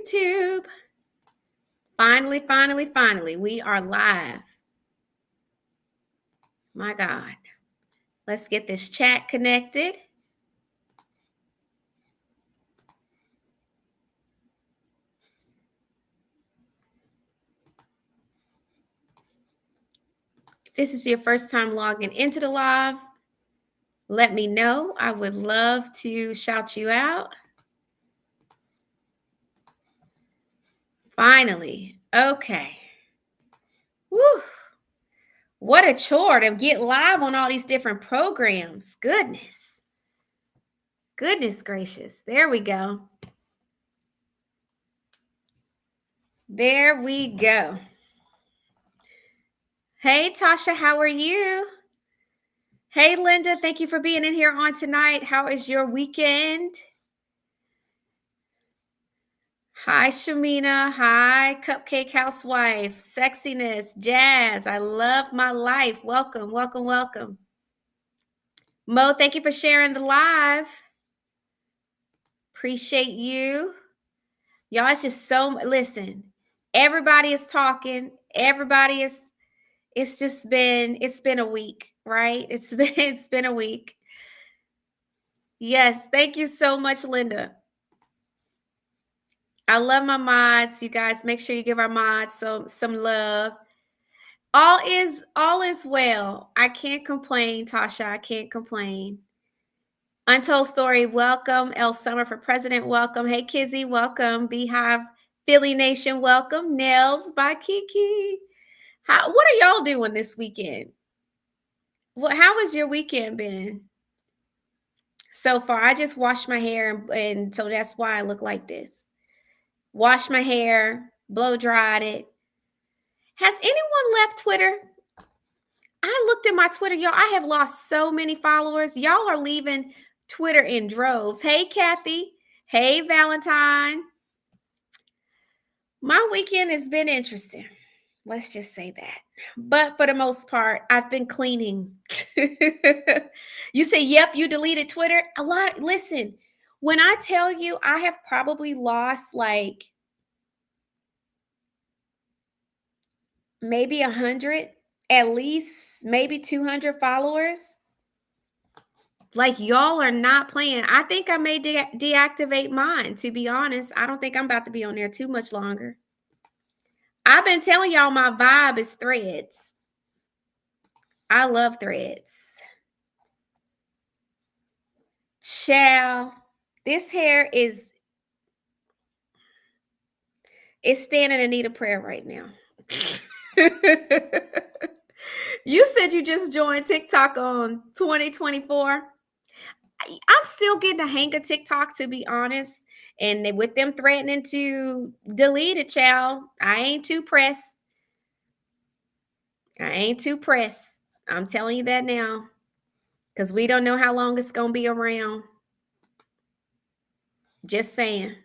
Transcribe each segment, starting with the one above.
YouTube. Finally, we are live. My God. Let's get this chat connected. If this is your first time logging into the live, let me know. I would love to shout you out. Finally. Okay. Woo. What a chore to get live on all these different programs. Goodness gracious. There we go. There we go. Hey, Tasha, how are you? Hey, Linda, thank you for being in here on tonight. How is your weekend? Hi, Shamina. Hi, Cupcake Housewife. Sexiness, Jazz. I love my life. Welcome, welcome, welcome. Mo, thank you for sharing the live. Appreciate you. Y'all, it's just so, listen, everybody is talking. It's been a week, right? It's been a week. Yes, thank you so much, Linda. I love my mods. You guys, make sure you give our mods some love. All is well. I can't complain, Tasha. I can't complain. Untold Story, welcome. El Summer for President, welcome. Hey, Kizzy, welcome. Beehive Philly Nation, welcome. Nails by Kiki. What are y'all doing this weekend? How has your weekend been so far? I just washed my hair, and so that's why I look like this. Washed my hair, blow dried it. Has anyone left Twitter? I looked at my Twitter, y'all. I have lost so many followers. Y'all are leaving Twitter in droves. Hey, Kathy. Hey, Valentine. My weekend has been interesting. Let's just say that. But for the most part, I've been cleaning. You say, yep, you deleted Twitter. A lot. Listen, when I tell you I have probably lost like maybe 100, at least maybe 200 followers. Like, y'all are not playing. I think I may deactivate mine, to be honest. I don't think I'm about to be on there too much longer. I've been telling y'all my vibe is threads. I love threads. Child, this hair is standing in need of prayer right now. You said you just joined TikTok on 2024. I'm still getting the hang of TikTok, to be honest. And with them threatening to delete it, child, I ain't too pressed. I'm telling you that now. Because we don't know how long it's going to be around. Just saying.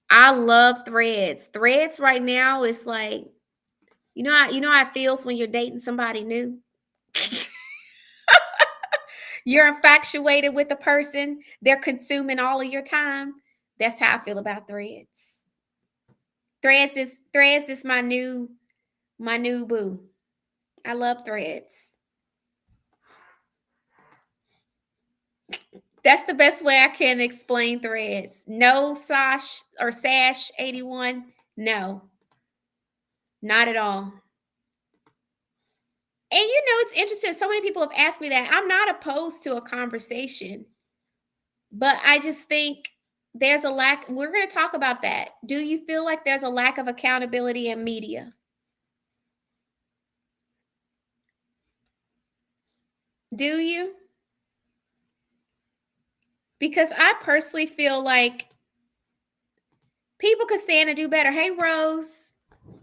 I love threads. Threads right now is like, you know how it feels when you're dating somebody new? You're infatuated with the person. They're consuming all of your time. That's how I feel about threads. Threads is my new boo. I love threads. That's the best way I can explain threads. No sash 81. No, not at all. And it's interesting. So many people have asked me that. I'm not opposed to a conversation, but I just think there's a lack. We're going to talk about that. Do you feel like there's a lack of accountability in media? Do you? Because I personally feel like people could stand to do better. Hey, Rose.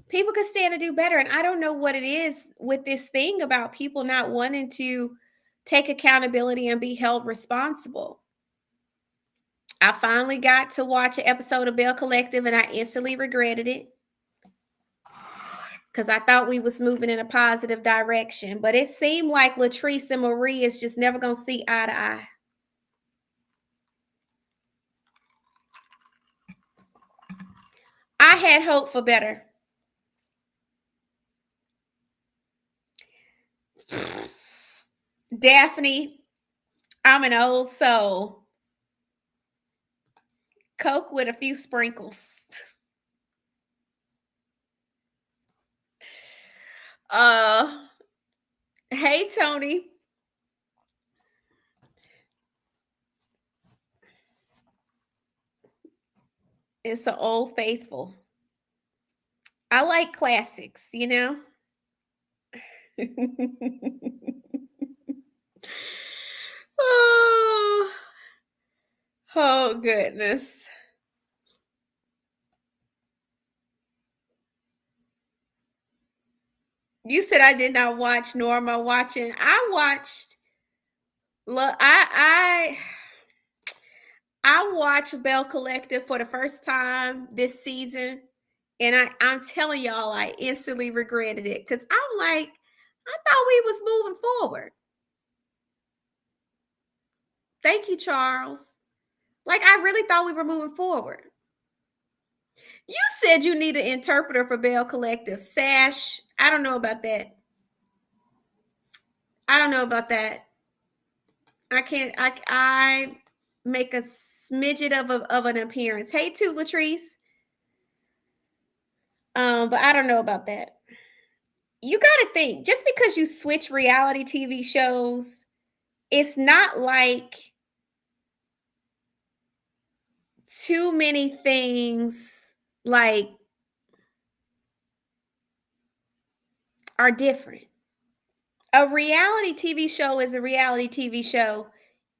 People could stand to do better. And I don't know what it is with this thing about people not wanting to take accountability and be held responsible. I finally got to watch an episode of Bell Collective and I instantly regretted it because I thought we was moving in a positive direction. But it seemed like Latrice and Marie is just never going to see eye to eye. had hope for better. Daphne, I'm an old soul. Coke with a few sprinkles. Uh, hey Tony. It's an old faithful. I like classics, you know? Oh, oh goodness. You said I did not watch, nor am I watching. I watched. Look, I watched Bell Collective for the first time this season, and I'm telling y'all, I instantly regretted it because I'm like, I thought we was moving forward. Thank you, Charles. Like I really thought we were moving forward. You said you need an interpreter for Bell Collective. Sash, I don't know about that. I don't know about that. I can't. I make a smidget of an appearance. Hey, too, Latrice. But I don't know about that. You got to think. Just because you switch reality TV shows, it's not like too many things like are different. A reality TV show is a reality TV show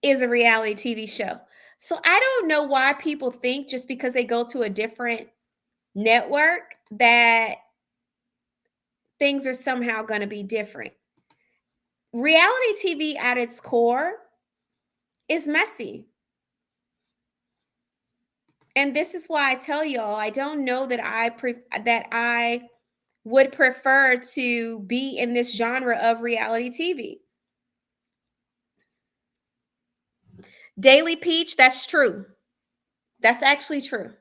is a reality TV show. So I don't know why people think just because they go to a different network that things are somehow going to be different. Reality TV at its core is messy. And this is why I tell y'all I don't know that I would prefer to be in this genre of reality TV. Daily Peach, that's true. That's actually true.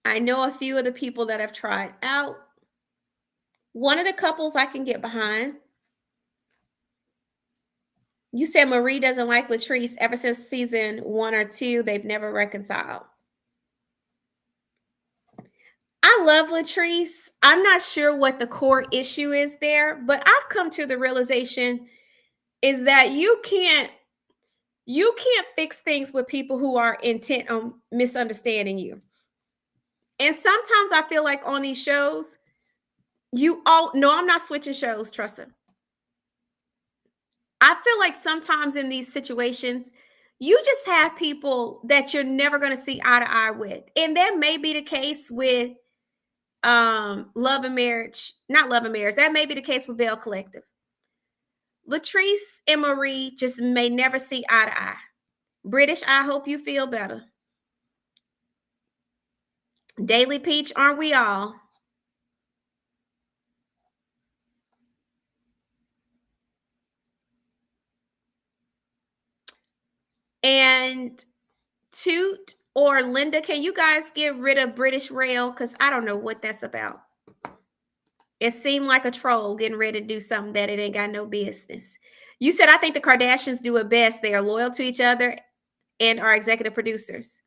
I know a few of the people that have tried out. One of the couples I can get behind. You said Marie doesn't like Latrice ever since season 1 or 2. They've never reconciled. I love Latrice. I'm not sure what the core issue is there, but I've come to the realization is that you can't fix things with people who are intent on misunderstanding you. And sometimes I feel like on these shows, you all no, I'm not switching shows, Tressa. I feel like sometimes in these situations, you just have people that you're never going to see eye to eye with. And that may be the case with Love and Marriage, not Love and Marriage. That may be the case with Bell Collective. Latrice and Marie just may never see eye to eye. British, I hope you feel better. Daily Peach, aren't we all? And Toot or Linda, can you guys get rid of British Rail? Because I don't know what that's about. It seemed like a troll getting ready to do something that it ain't got no business. You said, I think the Kardashians do it best. They are loyal to each other and are executive producers.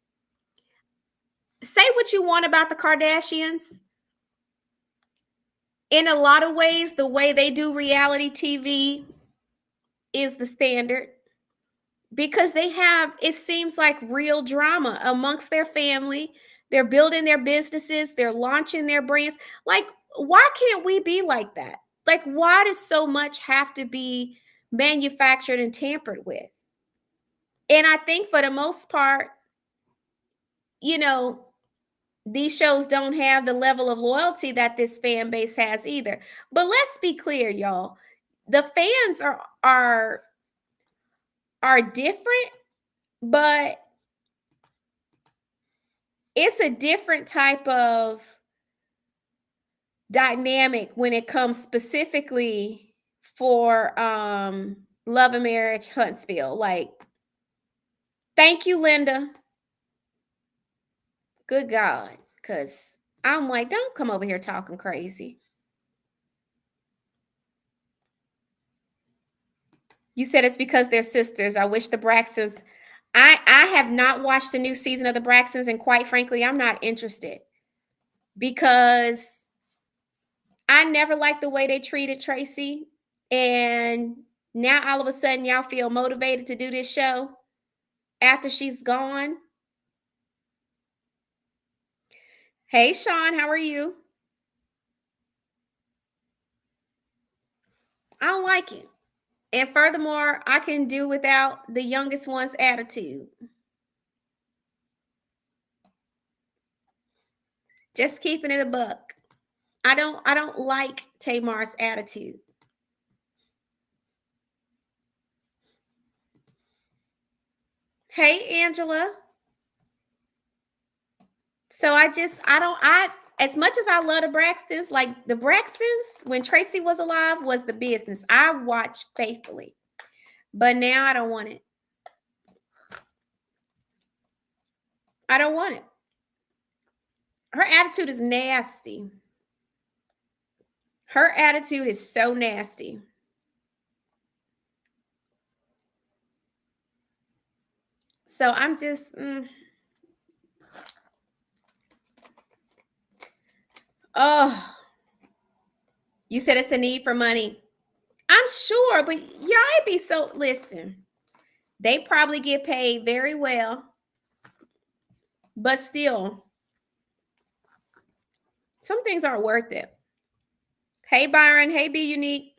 Say what you want about the Kardashians. In a lot of ways, the way they do reality TV is the standard because they have, it seems like real drama amongst their family. They're building their businesses, they're launching their brands. Like, why can't we be like that? Like, why does so much have to be manufactured and tampered with? And I think for the most part, you know, these shows don't have the level of loyalty that this fan base has either. But let's be clear, y'all. The fans are different, but it's a different type of dynamic when it comes specifically for Love and Marriage Huntsville. Like, thank you, Linda. Good God. Because I'm like, don't come over here talking crazy. You said it's because they're sisters. I wish the Braxtons. I have not watched the new season of the Braxtons, and quite frankly, I'm not interested because I never liked the way they treated Tracy. And now all of a sudden, y'all feel motivated to do this show after she's gone. Hey, Sean, how are you? I don't like it. And furthermore, I can do without the youngest one's attitude. Just keeping it a buck. I don't like Tamar's attitude. Hey, Angela. So I as much as I love the Braxtons, like the Braxtons when Tracy was alive was the business. I watched faithfully. But now I don't want it. I don't want it. Her attitude is nasty. Her attitude is so nasty. So I'm just oh, you said it's the need for money. I'm sure, but y'all be so listen. They probably get paid very well, but still, some things aren't worth it. Hey Byron, hey Be Unique.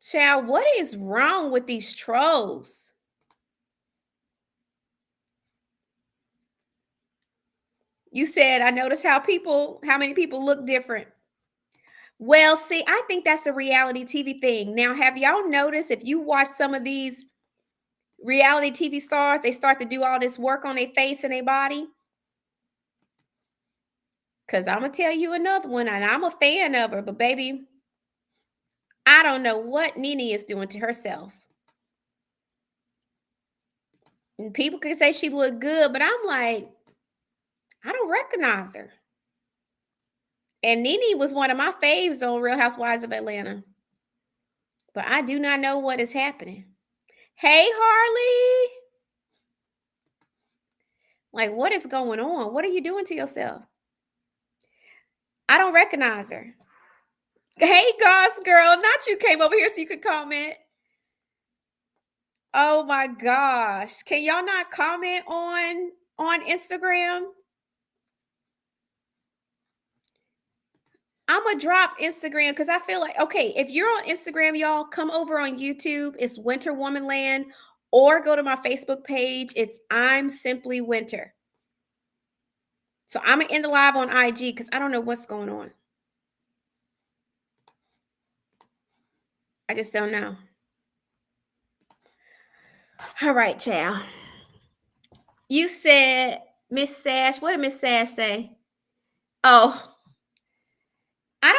Child, what is wrong with these trolls? You said I noticed how many people look different. Well, see, I think that's a reality TV thing. Now, have y'all noticed if you watch some of these reality TV stars, they start to do all this work on their face and their body? Because I'm going to tell you another one, and I'm a fan of her, but baby, I don't know what Nene is doing to herself. And people can say she looked good, but I'm like, I don't recognize her. And Nene was one of my faves on Real Housewives of Atlanta. But I do not know what is happening. Hey, Harley. Like, what is going on? What are you doing to yourself? I don't recognize her. Hey, Goss girl. Not you came over here so you could comment. Oh my gosh. Can y'all not comment on Instagram? I'm gonna drop Instagram because I feel like, okay, if you're on Instagram, y'all come over on YouTube. It's Winter Womanland, or go to my Facebook page. It's I'm Simply Winter. So I'm gonna end the live on IG because I don't know what's going on. I just don't know. All right, child. You said Miss Sash. What did Miss Sash say? Oh, I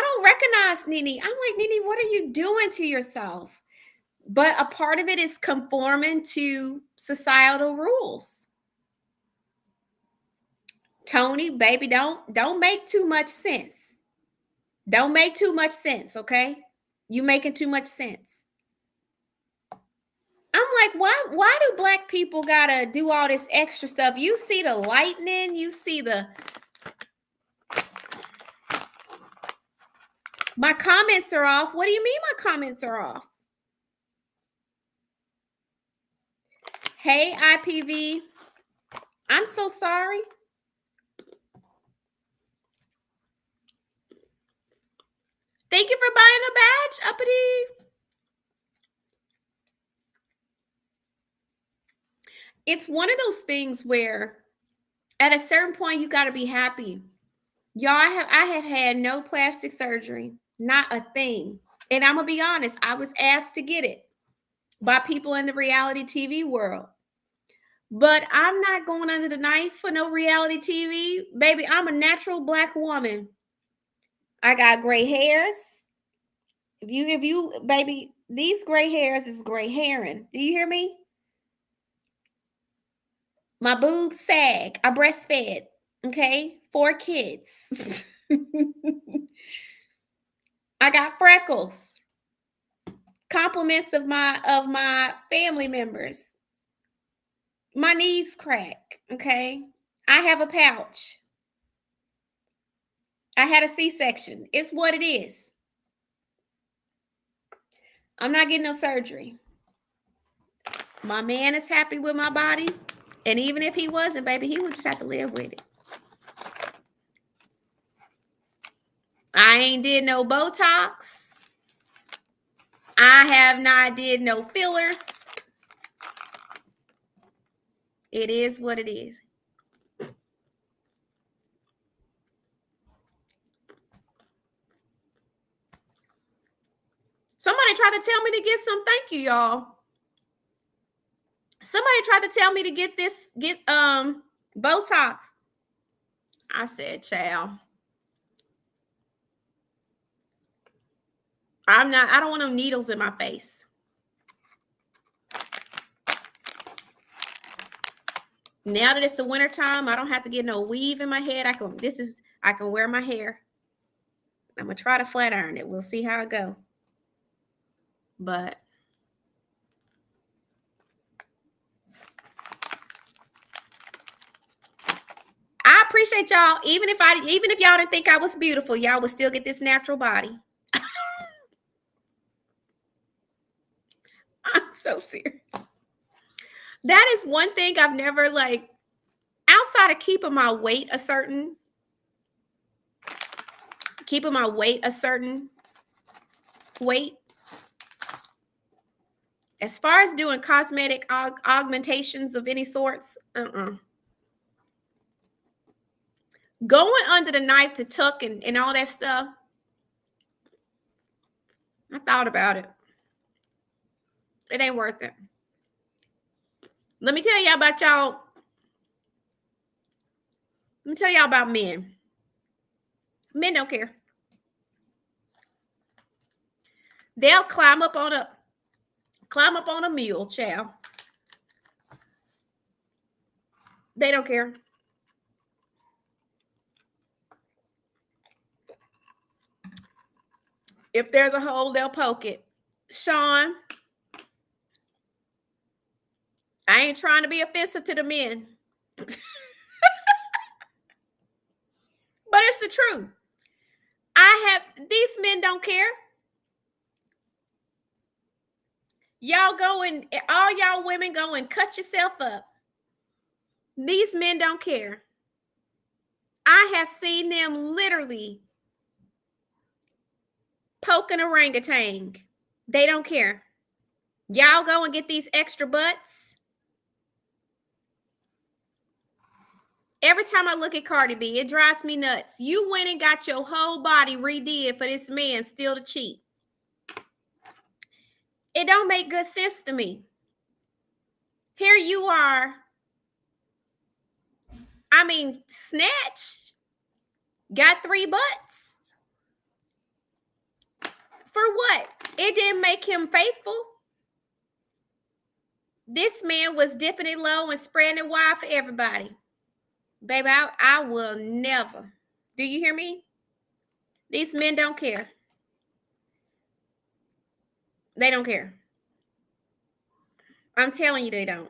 don't recognize Nene. I'm like, Nene, what are you doing to yourself? But a part of it is conforming to societal rules. Tony, baby, don't make too much sense. Don't make too much sense, okay? You making too much sense. I'm like, why do black people gotta do all this extra stuff? You see the lightning, you see my comments are off. What do you mean my comments are off? Hey, IPV. I'm so sorry. Thank you for buying a badge, uppity. It's one of those things where at a certain point you got to be happy. Y'all, I have had no plastic surgery, not a thing. And I'm gonna be honest, I was asked to get it by people in the reality TV world. But I'm not going under the knife for no reality TV. Baby, I'm a natural black woman. I got gray hairs. If you, baby, these gray hairs is gray hairing. Do you hear me? My boobs sag. I breastfed. Okay, 4 kids. I got freckles. Compliments of my family members. My knees crack. Okay, I have a pouch. I had a C-section. It's what it is. I'm not getting no surgery. My man is happy with my body. And even if he wasn't, baby, he would just have to live with it. I ain't did no Botox. I have not did no fillers. It is what it is. Somebody tried to tell me to get some. Thank you, y'all. Somebody tried to tell me to get Botox. I said, child, I don't want no needles in my face. Now that it's the winter time, I don't have to get no weave in my head. I can wear my hair. I'm gonna try to flat iron it. We'll see how it go. But I appreciate y'all. Even if y'all didn't think I was beautiful, y'all would still get this natural body. I'm so serious. That is one thing I've never outside of keeping my weight a certain weight. As far as doing cosmetic augmentations of any sorts, going under the knife to tuck and all that stuff, I thought about it. It ain't worth it. Let me tell y'all about y'all. Let me tell y'all about men. Men don't care. They'll climb up on a mule, child. They don't care. If there's a hole, they'll poke it. Sean, I ain't trying to be offensive to the men. But it's the truth. These men don't care. All y'all women go and cut yourself up. These men don't care. I have seen them literally poke an orangutan. They don't care. Y'all go and get these extra butts. Every time I look at Cardi B, it drives me nuts. You went and got your whole body redid for this man still to cheat. It don't make good sense to me. Here you are. I mean, snatched. Got 3 butts. For what? It didn't make him faithful. This man was dipping it low and spreading it wide for everybody. Baby, I will never. Do you hear me? These men don't care. They don't care. I'm telling you, they don't.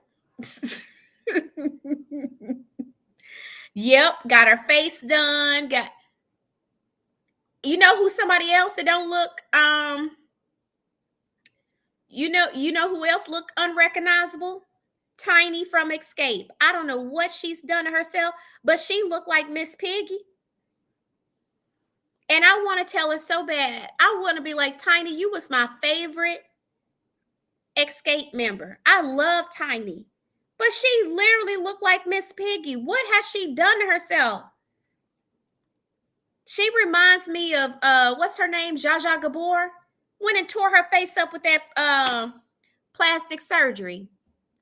Yep, got her face done. You know who somebody else that don't look you know who else look unrecognizable? Tiny from Escape. I don't know what she's done to herself, but she looked like Miss Piggy. And I want to tell her so bad. I want to be like, Tiny, you was my favorite Escape member. I love Tiny. But she literally looked like Miss Piggy. What has she done to herself? She reminds me of what's her name? Zsa Zsa Gabor. Went and tore her face up with that plastic surgery.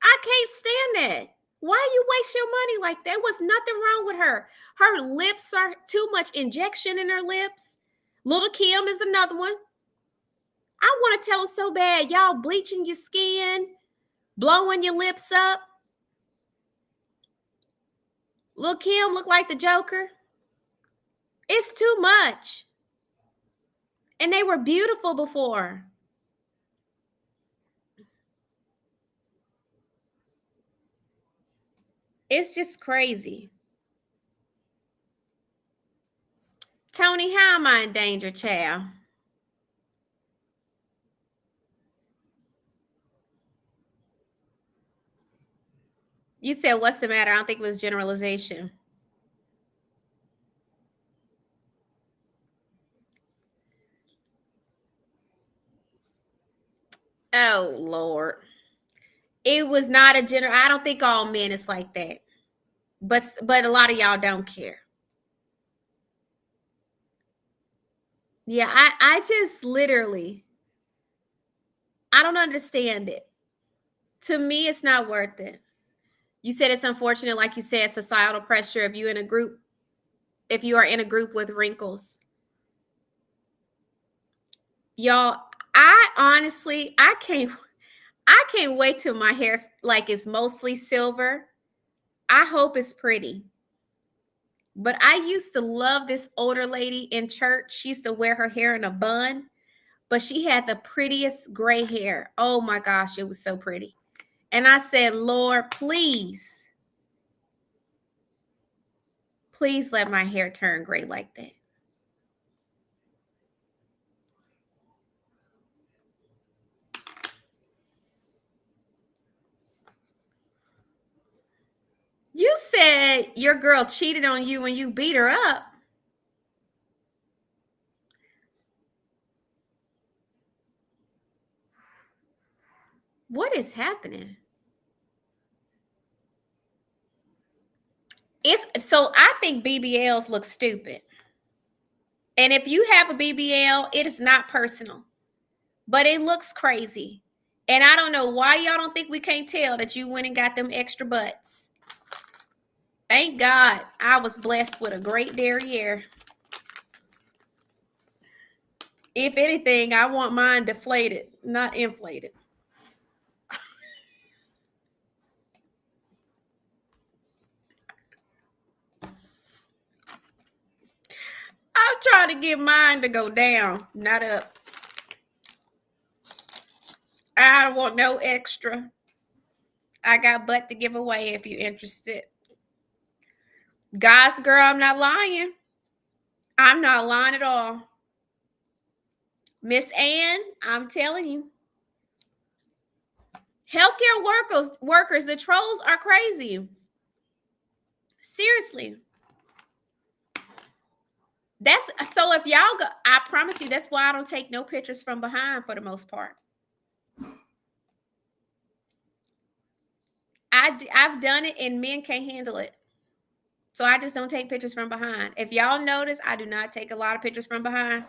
I can't stand that. Why you waste your money like that? Was nothing wrong with her. Her lips are too much injection in her lips. Little Kim is another one. I want to tell them so bad. Y'all bleaching your skin, blowing your lips up. Lil' Kim look like the Joker. It's too much. And they were beautiful before. It's just crazy. Tony, how am I in danger, child? You said, what's the matter? I don't think it was generalization. Oh, Lord. It was not a general. I don't think all men is like that. But a lot of y'all don't care. Yeah, I just literally, I don't understand it. To me, it's not worth it. You said it's unfortunate, like you said, societal pressure. If you are in a group with wrinkles. Y'all, I honestly, I can't wait till my hair like is mostly silver. I hope it's pretty. But I used to love this older lady in church. She used to wear her hair in a bun, but she had the prettiest gray hair. Oh my gosh, it was so pretty. And I said, Lord, please let my hair turn gray like that. You said your girl cheated on you when you beat her up. What is happening? So I think BBLs look stupid. And if you have a BBL, it is not personal, but it looks crazy. And I don't know why y'all don't think we can't tell that you went and got them extra butts. Thank God I was blessed with a great derriere. If anything, I want mine deflated, not inflated. I'm trying to get mine to go down, not up. I don't want no extra. I got butt to give away if you're interested. Guys, girl, I'm not lying. I'm not lying at all. Miss Ann, I'm telling you. Healthcare workers, the trolls are crazy. Seriously. That's so if y'all go, I promise you, that's why I don't take no pictures from behind for the most part. I've done it and men can't handle it. So I just don't take pictures from behind. If y'all notice, I do not take a lot of pictures from behind.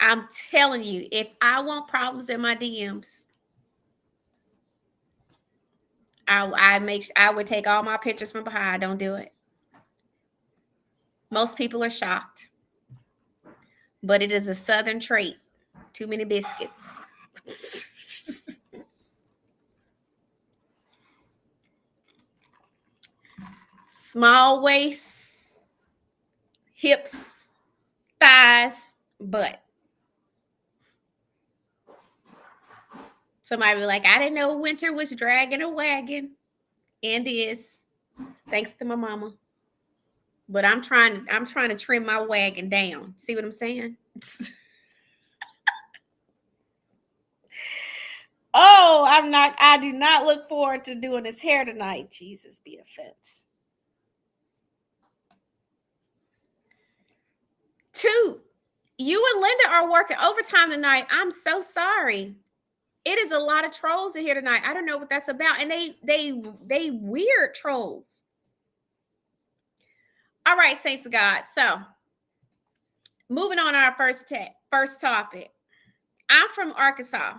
I'm telling you, if I want problems in my DMs, I would take all my pictures from behind. Don't do it. Most people are shocked. But it is a Southern trait. Too many biscuits. Small waist, hips, thighs, butt. Somebody be like, I didn't know winter was dragging a wagon. And is. Thanks to my mama. But I'm trying to trim my wagon down. See what I'm saying? Oh, I do not look forward to doing his hair tonight. Jesus be offense. 2, you and Linda are working overtime tonight. I'm so sorry. It is a lot of trolls in here tonight. I don't know what that's about. And they weird trolls. All right, saints of God. So moving on to our first topic. I'm from Arkansas.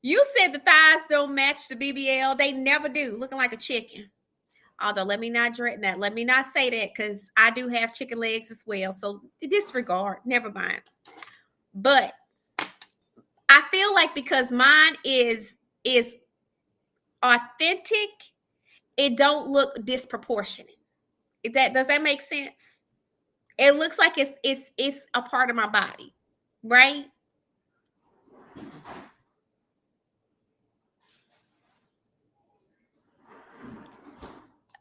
You said the thighs don't match the BBL. They never do. Looking like a chicken. Although let me not say that because I do have chicken legs as well. So disregard. Never mind. But I feel like because mine is authentic, it don't look disproportionate. Does that make sense? It looks like it's a part of my body, right?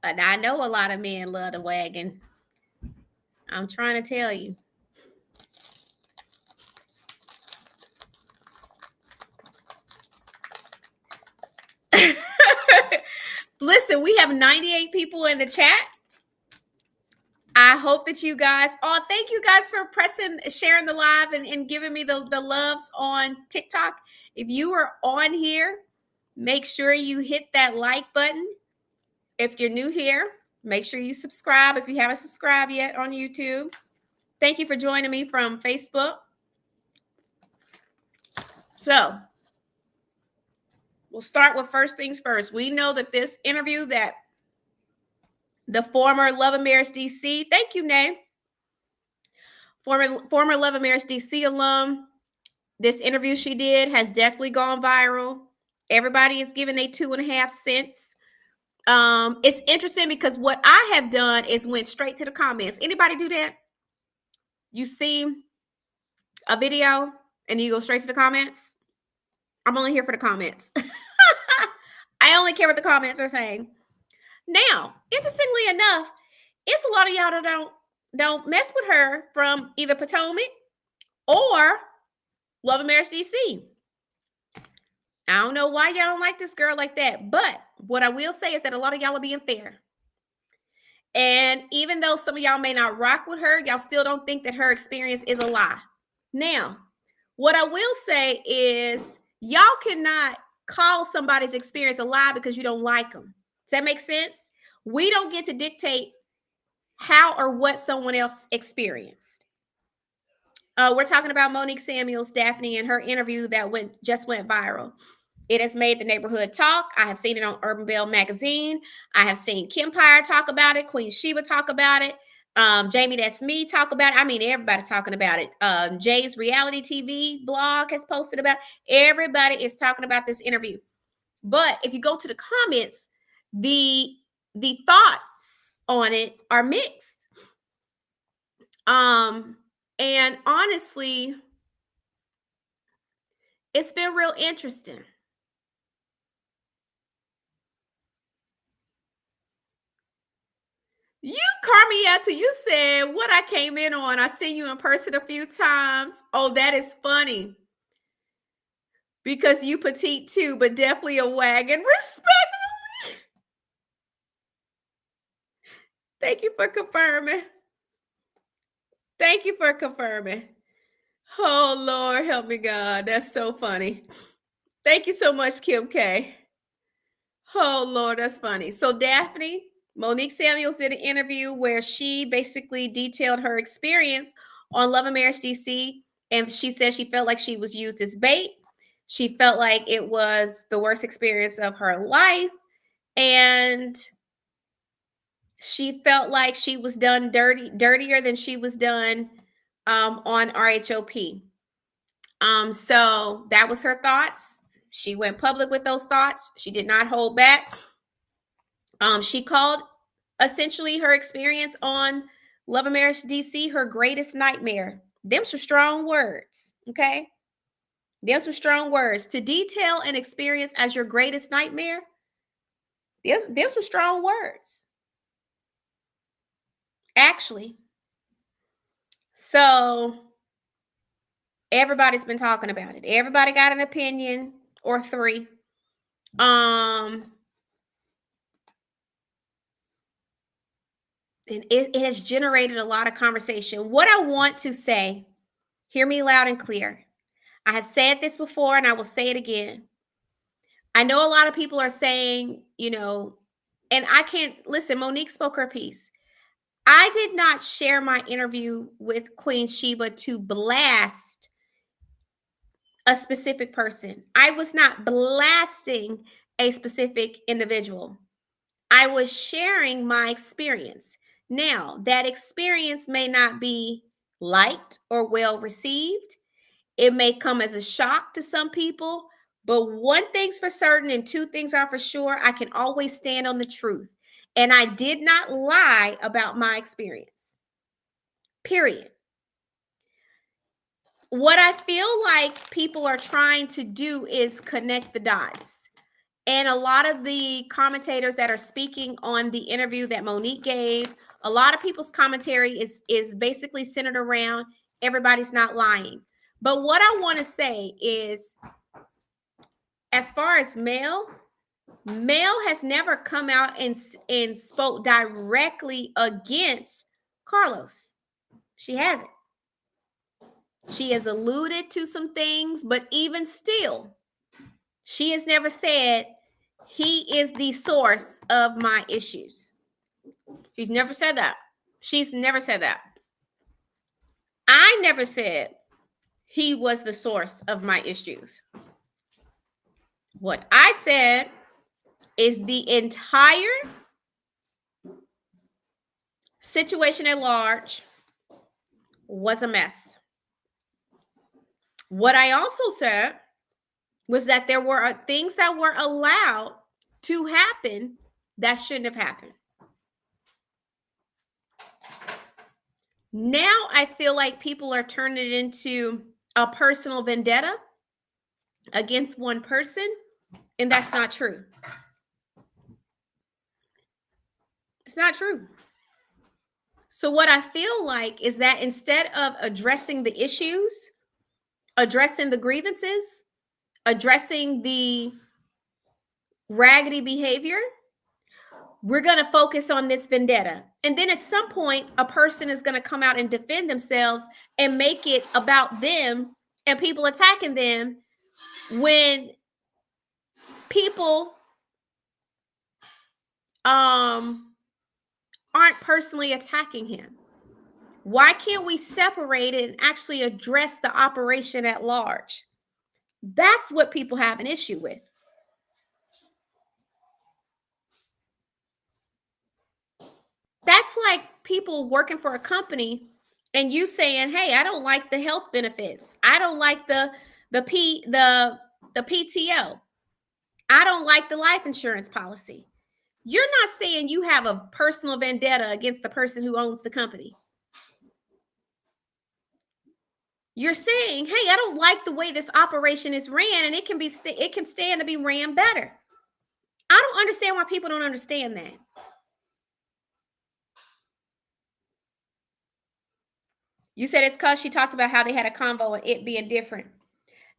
And I know a lot of men love the wagon. I'm trying to tell you. Listen, we have 98 people in the chat. I hope that you guys, thank you guys for sharing the live and giving me the loves on TikTok. If you are on here, make sure you hit that like button. If you're new here, make sure you subscribe if you haven't subscribed yet on YouTube. Thank you for joining me from Facebook. So we'll start with first things first. We know that this interview that the former LAMH DC, thank you, Nay, former LAMH DC alum, this interview she did has definitely gone viral. Everybody is giving a 2.5 cents. It's interesting because what I have done is went straight to the comments. Anybody do that? You see a video and you go straight to the comments? I'm only here for the comments. I only care what the comments are saying. Now, interestingly enough, it's a lot of y'all that don't mess with her from either Potomac or Love and Marriage DC. I don't know why y'all don't like this girl like that, but what I will say is that a lot of y'all are being fair. And even though some of y'all may not rock with her, y'all still don't think that her experience is a lie. Now, what I will say is y'all cannot call somebody's experience a lie because you don't like them. Does that make sense? We don't get to dictate how or what someone else experienced. We're talking about Monique Samuels, Daphne, and her interview that just went viral. It has made the neighborhood talk. I have seen it on Urban Belle magazine. I have seen Kempire talk about it. Queen Sheba talk about it. Jamie That's Me talk about it. I mean, everybody talking about it. Jay's reality TV blog has posted about it. Everybody is talking about this interview. But if you go to the comments, the thoughts on it are mixed. And honestly, it's been real interesting. You, Carmietta, you said what I came in on. I seen you in person a few times. Oh, that is funny. Because you petite too, but definitely a wagon. Respectfully. Thank you for confirming. Thank you for confirming. Oh, Lord, help me, God. That's so funny. Thank you so much, Kim K. Oh, Lord, that's funny. So, Daphne, Monique Samuels did an interview where she basically detailed her experience on Love and Marriage DC. And she said she felt like she was used as bait. She felt like it was the worst experience of her life. And she felt like she was done dirtier than she was done on RHOP. So that was her thoughts. She went public with those thoughts. She did not hold back. She called essentially her experience on Love and Marriage DC her greatest nightmare. Them some strong words, okay? Them some strong words. To detail an experience as your greatest nightmare, them some strong words. Actually. So everybody's been talking about it. Everybody got an opinion or three. And it has generated a lot of conversation. What I want to say, hear me loud and clear. I have said this before and I will say it again. I know a lot of people are saying, and I can't listen. Monique spoke her piece. I did not share my interview with Queen Sheba to blast a specific person. I was not blasting a specific individual. I was sharing my experience. Now, that experience may not be liked or well received. It may come as a shock to some people, but one thing's for certain and two things are for sure. I can always stand on the truth. And I did not lie about my experience. Period. What I feel like people are trying to do is connect the dots. And a lot of the commentators that are speaking on the interview that Monique gave, a lot of people's commentary is basically centered around everybody's not lying. But what I want to say is, as far as Mel has never come out and spoke directly against Carlos. She hasn't. She has alluded to some things, but even still, she has never said he is the source of my issues. She's never said that. She's never said that. I never said he was the source of my issues. What I said is the entire situation at large was a mess. What I also said was that there were things that were allowed to happen that shouldn't have happened. Now I feel like people are turning it into a personal vendetta against one person, and that's not true. It's not true. So what I feel like is that instead of addressing the issues, addressing the grievances, addressing the raggedy behavior, we're going to focus on this vendetta. And then at some point, a person is going to come out and defend themselves and make it about them and people attacking them when people aren't personally attacking him. Why can't we separate it and actually address the operation at large? That's what people have an issue with. That's like people working for a company and you saying, "Hey, I don't like the health benefits. I don't like the PTO. I don't like the life insurance policy." You're not saying you have a personal vendetta against the person who owns the company. You're saying, "Hey, I don't like the way this operation is ran, and it can stand to be ran better." I don't understand why people don't understand that. You said it's because she talked about how they had a convo and it being different.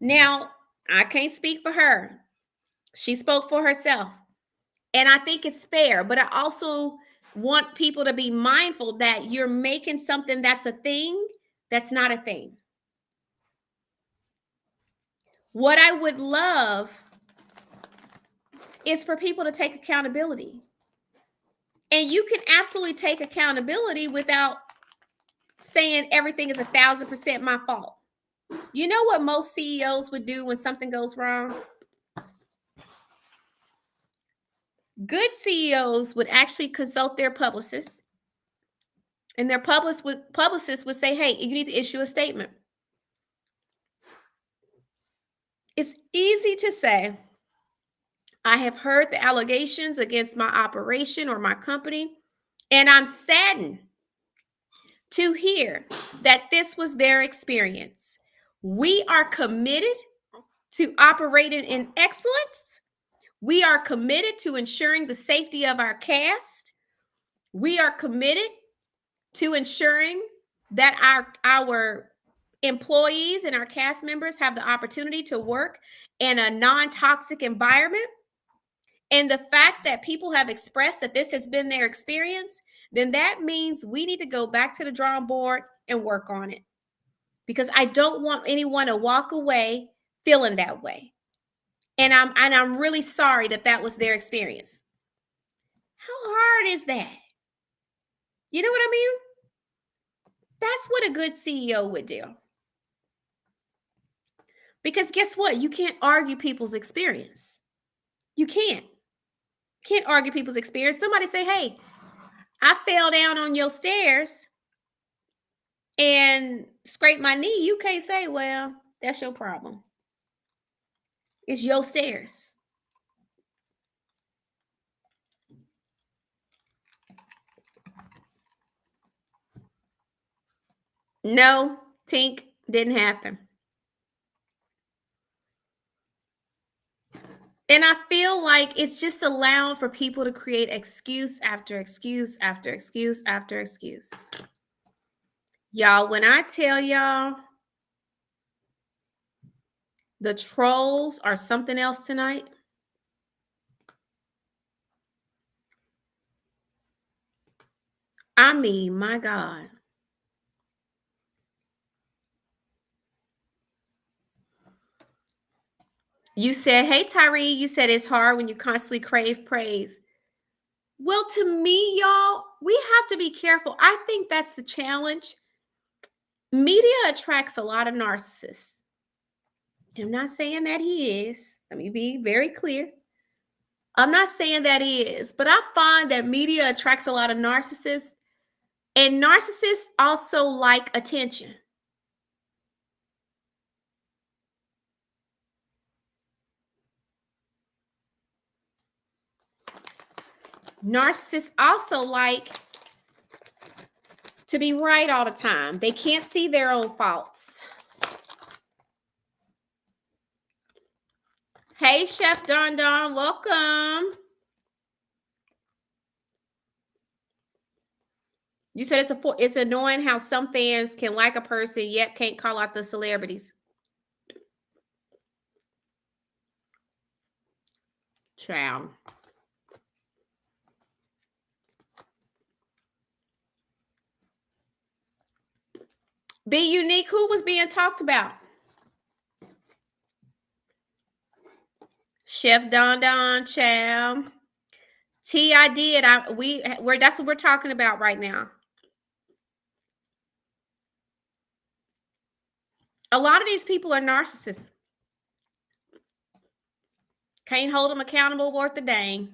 Now, I can't speak for her. She spoke for herself. And I think it's fair, but I also want people to be mindful that you're making something that's a thing that's not a thing. What I would love is for people to take accountability. And you can absolutely take accountability without saying everything is 1,000% my fault. You know what most CEOs would do when something goes wrong? Good CEOs would actually consult their publicists, and their publicist would say, "Hey, you need to issue a statement." It's easy to say, "I have heard the allegations against my operation or my company, and I'm saddened to hear that this was their experience. We are committed to operating in excellence. We are committed to ensuring the safety of our cast. We are committed to ensuring that our employees and our cast members have the opportunity to work in a non-toxic environment. And the fact that people have expressed that this has been their experience, then that means we need to go back to the drawing board and work on it. Because I don't want anyone to walk away feeling that way. And I'm really sorry that that was their experience." How hard is that? You know what I mean? That's what a good CEO would do. Because guess what? You can't argue people's experience. You can't argue people's experience. Somebody say, "Hey, I fell down on your stairs and scraped my knee." You can't say, "Well, That's your problem. It's your stairs. No, Tink, didn't happen. And I feel like it's just allowing for people to create excuse after excuse after excuse after excuse. Y'all, when I tell y'all the trolls are something else tonight, I mean, my God. You said, hey, Tyree, you said it's hard when you constantly crave praise. Well, to me, y'all, we have to be careful. I think that's the challenge. Media attracts a lot of narcissists. I'm not saying that he is. Let me be very clear. I'm not saying that he is, but I find that media attracts a lot of narcissists, and narcissists also like attention. Narcissists also like to be right all the time. They can't see their own faults. Hey, Chef Don Don, welcome. You said it's annoying how some fans can like a person yet can't call out the celebrities. Child. Be Unique, who was being talked about? Chef Don Don, child. I did. That's what we're talking about right now. A lot of these people are narcissists. Can't hold them accountable worth a dang.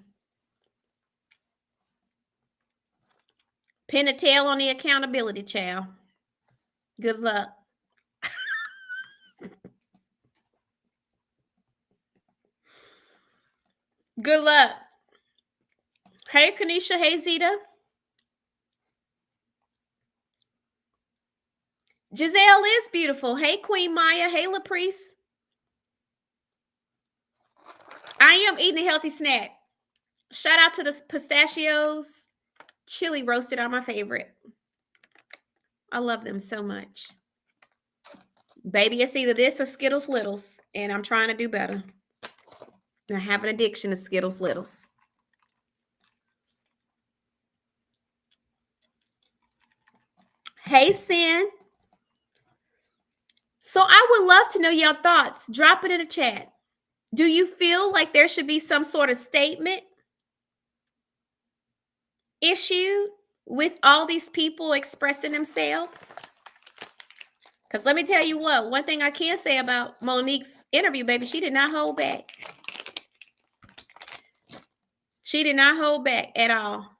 Pin a tail on the accountability, child. Good luck. Good luck. Hey, Kanisha. Hey, Zeta. Giselle is beautiful. Hey, Queen Maya. Hey, LaPrice. I am eating a healthy snack. Shout out to the pistachios. Chili roasted are my favorite. I love them so much. Baby, it's either this or Skittles Littles, and I'm trying to do better. I have an addiction to Skittles Littles. Hey, Sin. So I would love to know your thoughts. Drop it in the chat. Do you feel like there should be some sort of statement issued with all these people expressing themselves? Because let me tell you what, one thing I can say about Monique's interview, baby, she did not hold back. She did not hold back at all.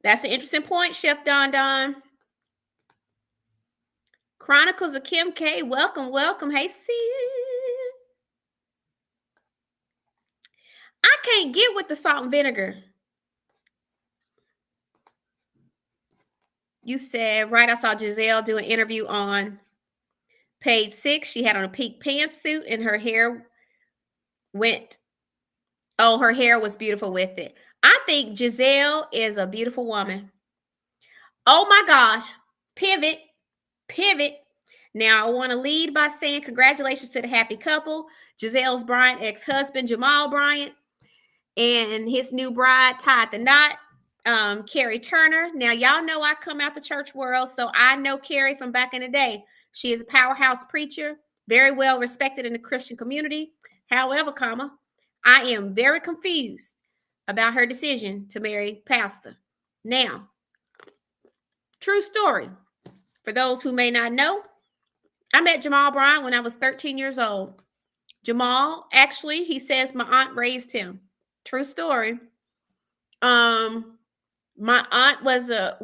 That's an interesting point, Chef Don Don. Chronicles of Kim K. Welcome, welcome. Hey, Sid. I can't get with the salt and vinegar. You said, right, I saw Giselle do an interview on page 6. She had on a pink pantsuit and her hair her hair was beautiful with it. I think Giselle is a beautiful woman. Oh my gosh. Pivot. Now I want to lead by saying congratulations to the happy couple, Giselle's Bryant ex-husband, Jamal Bryant, and his new bride, tied the knot, Carrie Turner. Now, y'all know I come out the church world, so I know Carrie from back in the day. She is a powerhouse preacher, very well respected in the Christian community. However, I am very confused about her decision to marry pastor. Now, true story. For those who may not know, I met Jamal Bryant when I was 13 years old. Jamal, actually, he says my aunt raised him. True story. My aunt was the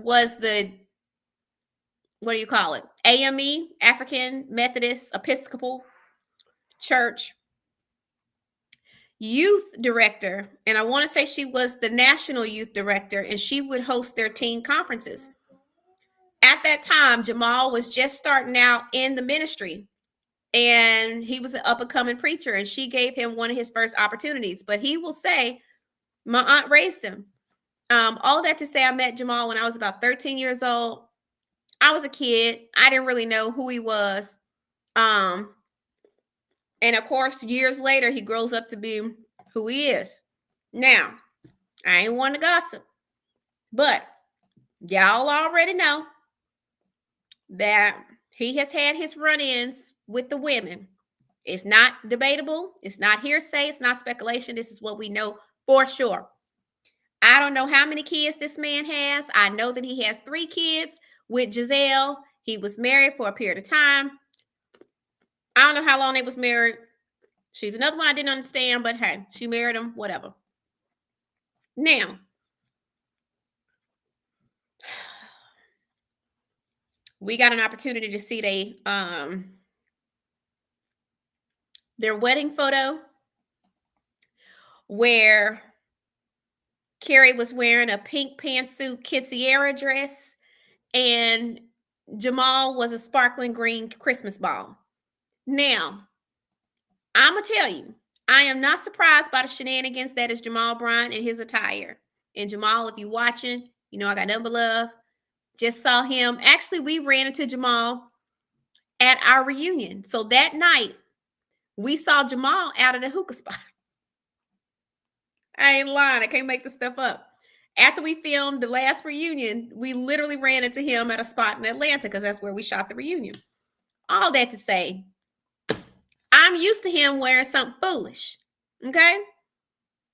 what do you call it? AME, African Methodist Episcopal Church youth director, and I want to say she was the national youth director, and she would host their teen conferences. At that time, Jamal was just starting out in the ministry, and he was an up and coming preacher, and she gave him one of his first opportunities. But he will say, my aunt raised him. All that to say, I met Jamal when I was about 13 years old. I was a kid. I didn't really know who he was. Um, and of course, years later, he grows up to be who he is. Now, I ain't one to gossip, but y'all already know that he has had his run-ins with the women. It's not debatable. It's not hearsay. It's not speculation. This is what we know for sure. I don't know how many kids this man has. I know that he has 3 kids with Giselle. He was married for a period of time. I don't know how long they was married. She's another one I didn't understand, but hey, she married him, whatever. Now, we got an opportunity to see their wedding photo where Carrie was wearing a pink pantsuit quinceañera dress and Jamal was a sparkling green Christmas ball. Now, I'm going to tell you, I am not surprised by the shenanigans that is Jamal Bryant and his attire. And Jamal, if you're watching, you know I got nothing but love. Just saw him. Actually, we ran into Jamal at our reunion. So that night, we saw Jamal out of the hookah spot. I ain't lying. I can't make this stuff up. After we filmed the last reunion, we literally ran into him at a spot in Atlanta because that's where we shot the reunion. All that to say, I'm used to him wearing something foolish. Okay?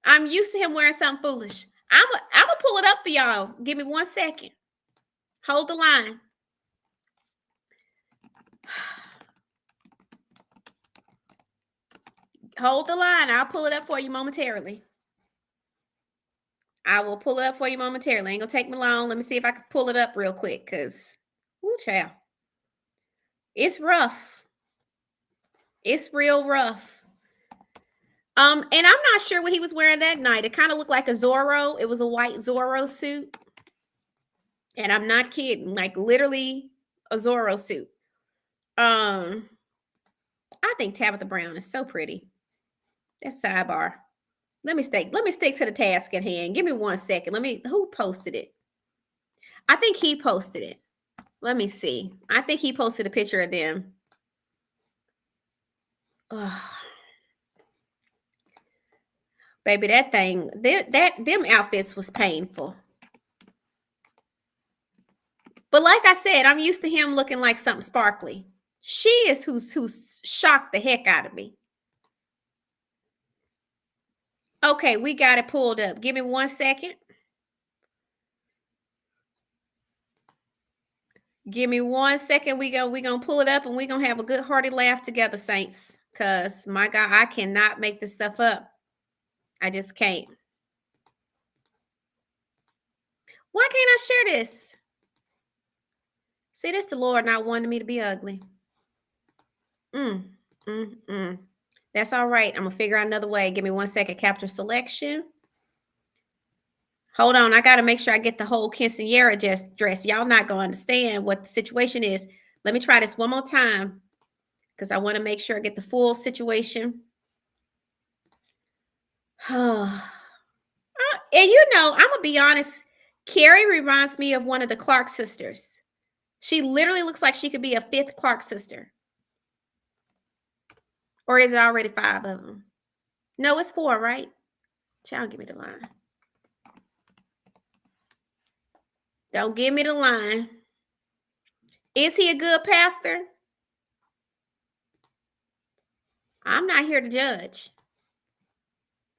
I'm used to him wearing something foolish. I'm gonna pull it up for y'all. Give me 1 second. Hold the line. Hold the line. I'll pull it up for you momentarily. I will pull it up for you momentarily. Ain't gonna take me long. Let me see if I can pull it up real quick because, woo, child. It's rough. It's real rough. And I'm not sure what he was wearing that night. It kind of looked like a Zorro. It was a white Zorro suit. And I'm not kidding. Like literally a Zorro suit. I think Tabitha Brown is so pretty. That's sidebar. Let me stick to the task at hand. Give me 1 second. Who posted it? I think he posted it. Let me see. I think he posted a picture of them. Oh, baby, that thing, them outfits was painful. But like I said, I'm used to him looking like something sparkly. She is who's shocked the heck out of me. Okay, we got it pulled up. Give me 1 second. Give me 1 second. We gonna pull it up and we gonna have a good hearty laugh together, Saints. Cause my God, I cannot make this stuff up. I just can't. Why can't I share this? See, this the Lord not wanting me to be ugly. That's all right. I'm gonna figure out another way. Give me 1 second. Capture selection. Hold on. I gotta make sure I get the whole quinceañera dress. Y'all not gonna understand what the situation is. Let me try this one more time because I want to make sure I get the full situation. And you know, I'm gonna be honest. Carrie reminds me of one of the Clark sisters. She literally looks like she could be a 5th Clark sister. Or is it already 5 of them? No, it's 4, right? Child, give me the line. Don't give me the line. Is he a good pastor? I'm not here to judge.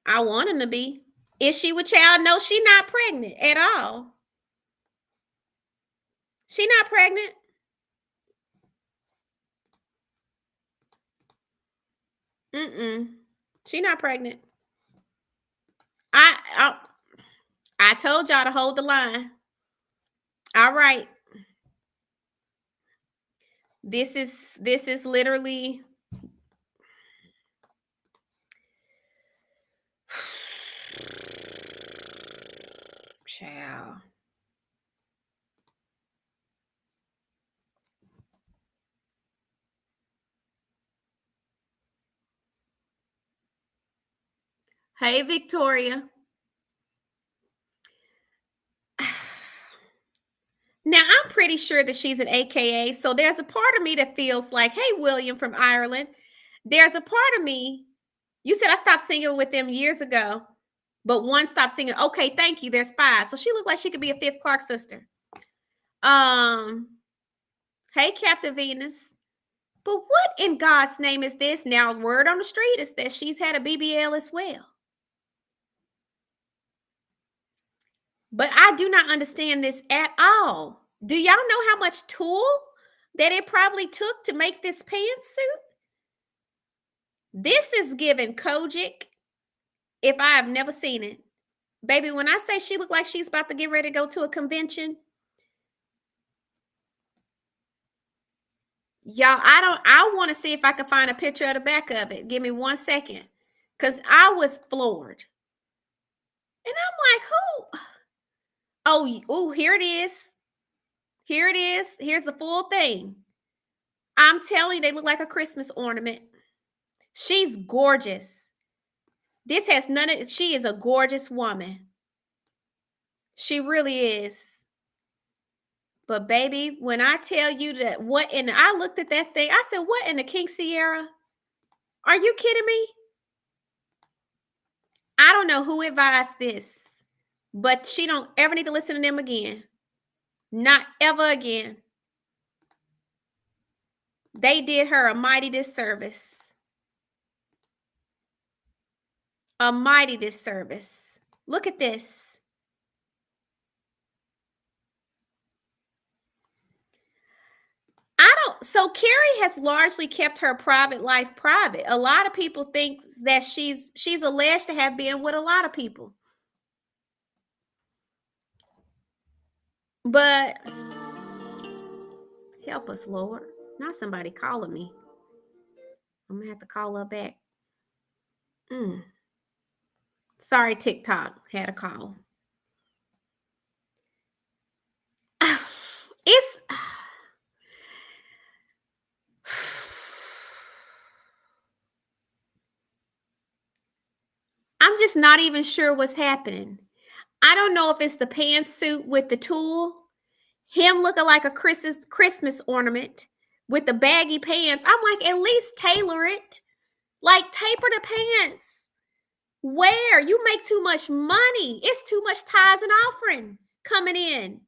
I want him to be. Is she with child? No, she not pregnant at all. She not pregnant. She not pregnant. I I told y'all to hold the line. All right. This is literally child. Hey, Victoria. Now, I'm pretty sure that she's an AKA. So there's a part of me that feels like, hey, William from Ireland, there's a part of me. You said I stopped singing with them years ago, but one stopped singing. Okay, thank you. There's 5. So she looked like she could be a 5th Clark sister. Hey, Captain Venus. But what in God's name is this? Now, word on the street is that she's had a BBL as well. But I do not understand this at all. Do y'all know how much tool that it probably took to make this pantsuit? This is given Kojic if I have never seen it. Baby, when I say she looked like she's about to get ready to go to a convention, y'all, I want to see if I can find a picture of the back of it. Give me 1 second. Because I was floored. And I'm like, who? Oh, here it is. Here it is. Here's the full thing. I'm telling you, they look like a Christmas ornament. She's gorgeous. This has none of, she is a gorgeous woman. She really is. But baby, when I tell you that I looked at that thing, I said, what in the King Sierra? Are you kidding me? I don't know who advised this, but she don't ever need to listen to them again. Not ever again. They did her a mighty disservice. A mighty disservice. Look at this. So Carrie has largely kept her private life private. A lot of people think that she's alleged to have been with a lot of people. But help us, Lord. Not somebody calling me. I'm gonna have to call her back. Sorry, TikTok had a call. I'm just not even sure what's happening. I don't know if it's the pantsuit with the tulle, him looking like a Christmas ornament with the baggy pants. I'm like, at least tailor it. Like, taper the pants. Where? You make too much money. It's too much tithes and offering coming in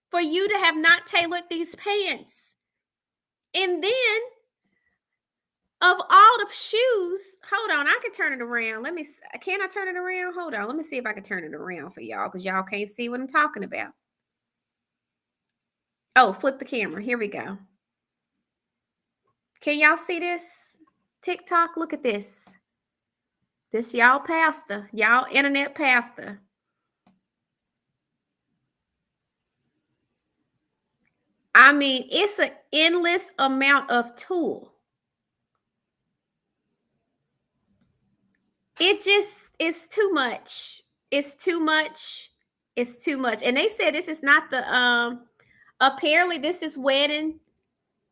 for you to have not tailored these pants. And then, of all the shoes, hold on, I can turn it around. Can I turn it around? Hold on, let me see if I can turn it around for y'all, because y'all can't see what I'm talking about. Oh, flip the camera. Here we go. Can y'all see this? TikTok, look at this. This y'all pastor, y'all internet pastor. I mean, it's an endless amount of tulle. It just is too much. It's too much. It's too much. And they said this is not the apparently this is wedding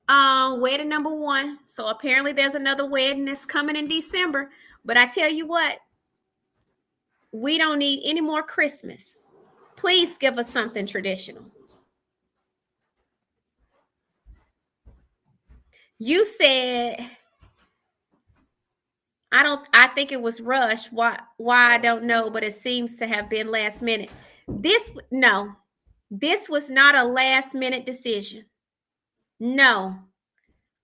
number 1. So apparently there's another wedding that's coming in December. But I tell you what, we don't need any more Christmas. Please give us something traditional. You said I think it was rushed. Why I don't know, but it seems to have been last minute. This was not a last minute decision. No.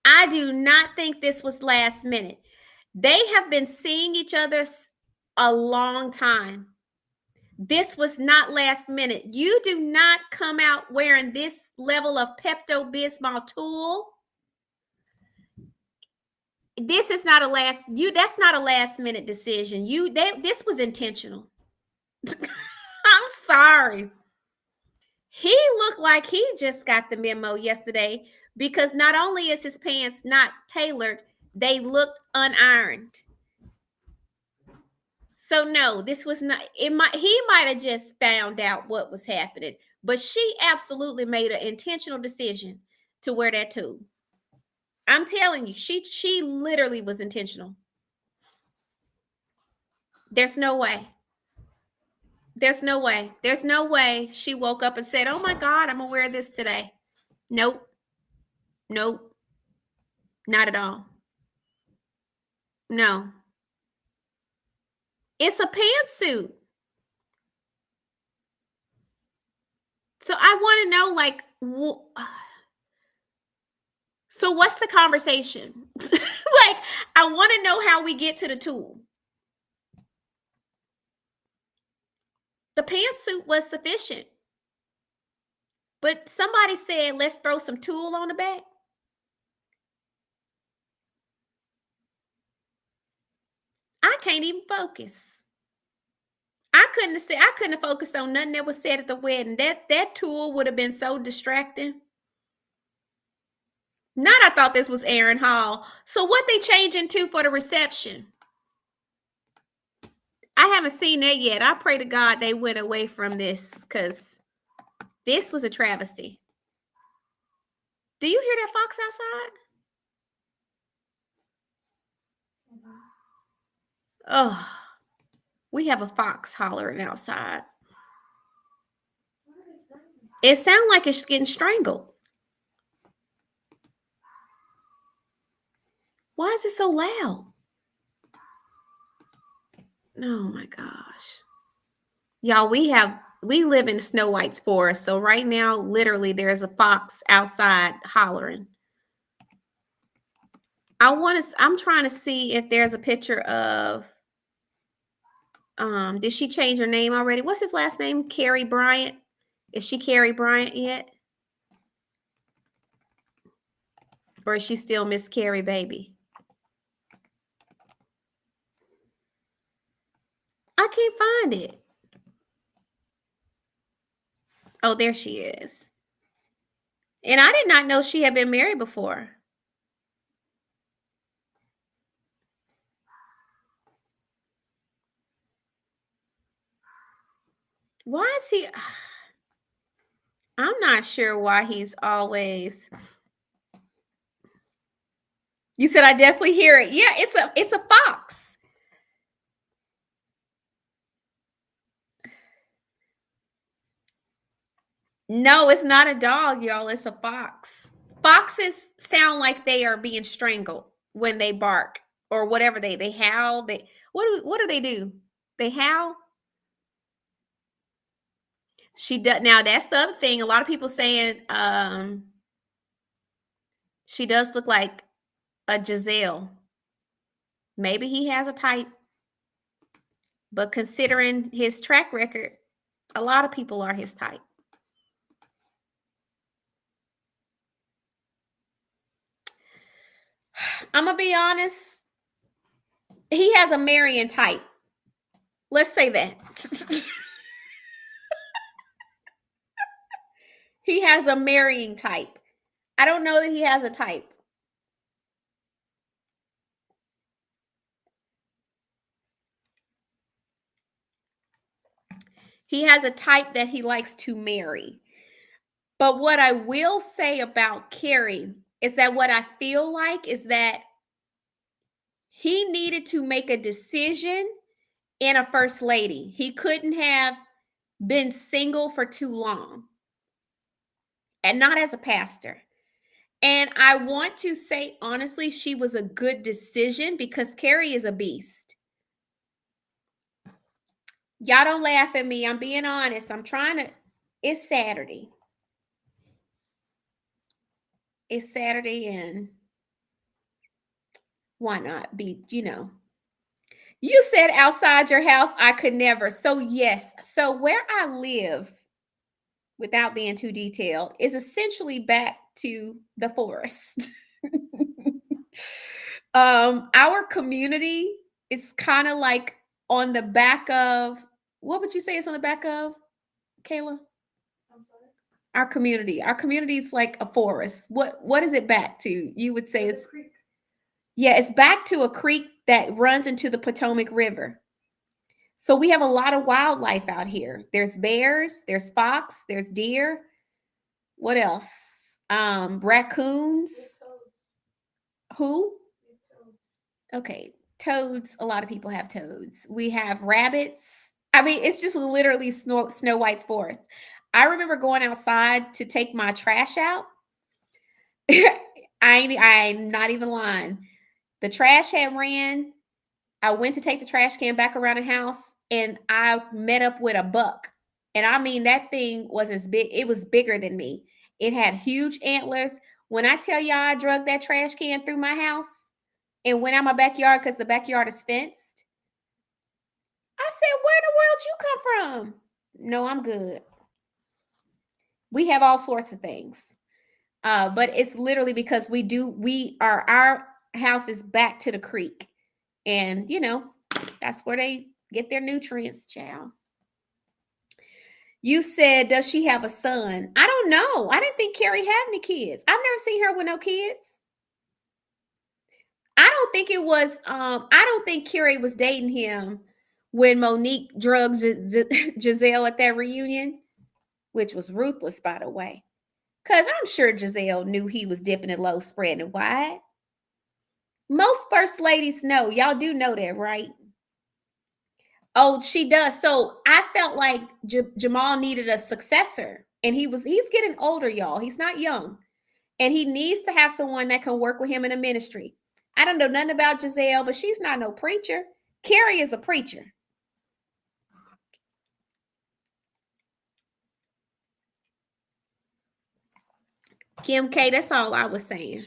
I do not think this was last minute. They have been seeing each other a long time. This was not last minute. You do not come out wearing this level of Pepto-Bismol tulle. This is not that's not a last minute decision. This was intentional. I'm sorry. He looked like he just got the memo yesterday because not only is his pants not tailored, they looked unironed. So no, this was not he might have just found out what was happening, but she absolutely made an intentional decision to wear that too. I'm telling you, she literally was intentional. There's no way. There's no way. There's no way she woke up and said, "Oh my God, I'm gonna wear this today." Nope. Nope. Not at all. No. It's a pantsuit. So I want to know, like, so what's the conversation? Like, I want to know how we get to the tool. The pantsuit was sufficient, but somebody said, "Let's throw some tulle on the back." I can't even focus. I couldn't have focused on nothing that was said at the wedding. That tulle would have been so distracting. Not I thought this was Aaron Hall. So what they changing to for the reception? I haven't seen that yet. I pray to God they went away from this because this was a travesty. Do you hear that fox outside? Oh, we have a fox hollering outside. It sounds like it's getting strangled. Why is it so loud? Oh my gosh. Y'all, we live in Snow White's forest. So right now, literally, there's a fox outside hollering. I'm trying to see if there's a picture of did she change her name already? What's his last name? Carrie Bryant. Is she Carrie Bryant yet? Or is she still Miss Carrie Baby? I can't find it. Oh, there she is. And I did not know she had been married before. Why is he? I'm not sure why he's always. You said I definitely hear it. Yeah, it's a fox. No, it's not a dog, y'all. It's a fox. Foxes sound like they are being strangled when they bark or whatever they howl. What do they do? They howl. She does now. That's the other thing. A lot of people saying she does look like a Giselle. Maybe he has a type, but considering his track record, a lot of people are his type. I'm gonna be honest. He has a Marion type. Let's say that. He has a marrying type. I don't know that he has a type. He has a type that he likes to marry. But what I will say about Carrie is that what I feel like is that he needed to make a decision in a first lady. He couldn't have been single for too long, and not as a pastor. And I want to say, honestly, she was a good decision because Carrie is a beast. Y'all don't laugh at me. I'm being honest. It's Saturday. It's Saturday, and why not be, You said outside your house, I could never. So, yes. So, where I live, without being too detailed, is essentially back to the forest. Our community is kind of like on the back of, what would you say it's on the back of? Kayla? Our community. Our community is like a forest. What is it back to? You would say it's creek. Yeah, it's back to a creek that runs into the Potomac River. So we have a lot of wildlife out here. There's bears, there's fox, there's deer. What else? Raccoons. Who? Okay, toads. A lot of people have toads. We have rabbits. I mean, it's just literally Snow White's forest. I remember going outside to take my trash out. I'm not even lying. The trash had ran. I went to take the trash can back around the house, and I met up with a buck. And I mean, that thing was as big. It was bigger than me. It had huge antlers. When I tell y'all I drug that trash can through my house and went out my backyard because the backyard is fenced, I said, where in the world you come from? No, I'm good. We have all sorts of things. But it's literally because our house is back to the creek. And, that's where they get their nutrients, child. You said, does she have a son? I don't know. I didn't think Carrie had any kids. I've never seen her with no kids. I don't think Carrie was dating him when Monique drugged Giselle at that reunion, which was ruthless, by the way. Because I'm sure Giselle knew he was dipping it low, spreading it wide. Most first ladies know. Y'all do know that, right? Oh, she does. So I felt like Jamal needed a successor. And he's getting older, y'all. He's not young. And he needs to have someone that can work with him in the ministry. I don't know nothing about Giselle, but she's not no preacher. Carrie is a preacher. Kim K, that's all I was saying.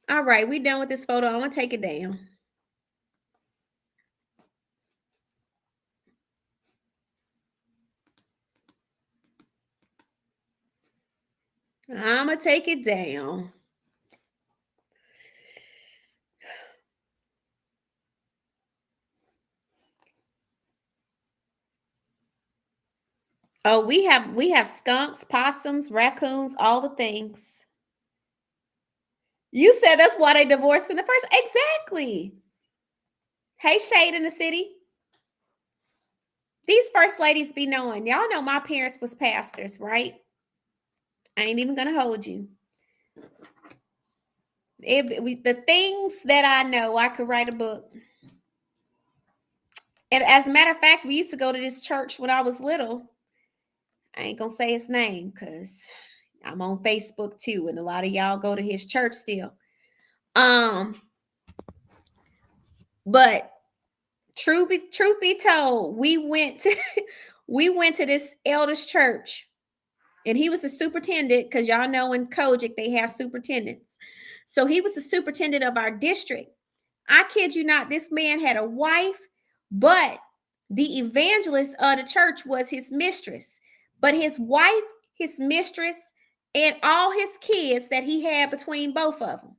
All right, we done with this photo. I want to take it down. I'm going to take it down. Oh, we have skunks, possums, raccoons, all the things. You said that's why they divorced in the first. Exactly. Hey, Shade in the City. These first ladies be knowing. Y'all know my parents was pastors, right? I ain't even going to hold you. The things that I know, I could write a book. And as a matter of fact, we used to go to this church when I was little. I ain't going to say his name because I'm on Facebook too. And a lot of y'all go to his church still. But truth be told, we went to this eldest church, and he was the superintendent, because y'all know in Kojic they have superintendents. So he was the superintendent of our district. I kid you not, this man had a wife, but the evangelist of the church was his mistress. But his wife, his mistress, and all his kids that he had between both of them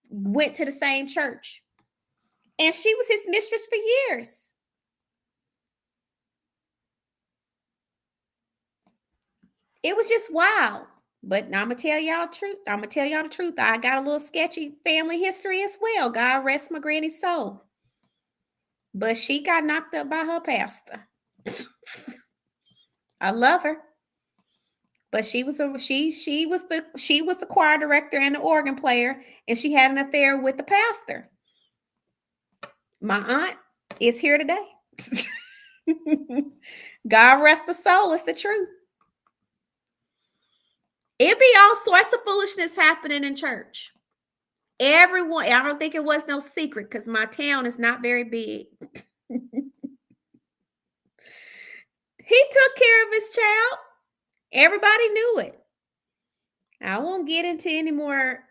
went to the same church. And she was his mistress for years. It was just wild. But I'm going to tell y'all the truth. I'm going to tell y'all the truth. I got a little sketchy family history as well. God rest my granny's soul. But she got knocked up by her pastor. I love her. But she was the choir director and the organ player, and she had an affair with the pastor. My aunt is here today. God rest the soul. It's the truth. It be all sorts of foolishness happening in church. Everyone, I don't think it was no secret because my town is not very big. He took care of his child. Everybody knew it. I won't get into any more,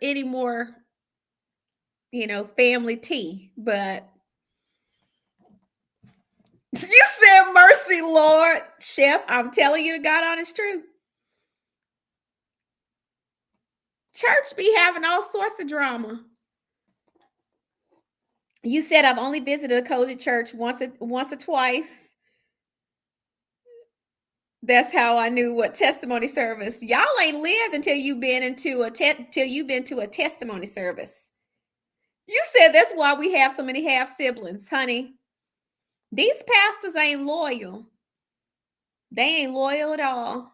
family tea, but you said mercy, Lord. Chef, I'm telling you the God honest truth. Church be having all sorts of drama. You said I've only visited a Kojic church once or twice. That's how I knew what testimony service. Y'all ain't lived until you've been to a testimony service. You said that's why we have so many half siblings, honey. These pastors ain't loyal. They ain't loyal at all.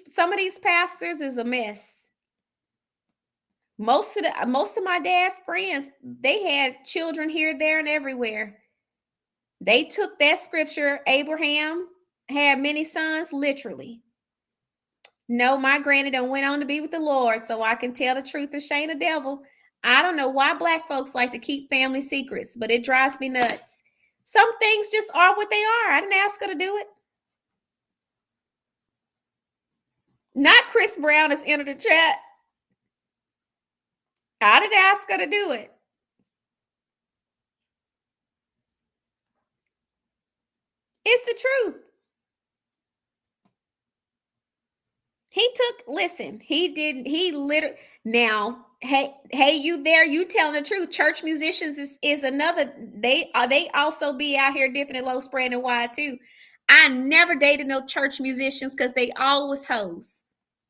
Some of these pastors is a mess. Most of my dad's friends, they had children here, there, and everywhere. They took that scripture, Abraham had many sons, literally. No, my granny done went on to be with the Lord, so I can tell the truth and shame the devil. I don't know why black folks like to keep family secrets, but it drives me nuts. Some things just are what they are. I didn't ask her to do it. Not Chris Brown has entered the chat. I didn't ask her to do it. It's the truth. He literally, now, hey, you there, you telling the truth. Church musicians is another, they also be out here dipping in low, spreading wide too. I never dated no church musicians because they always hoes.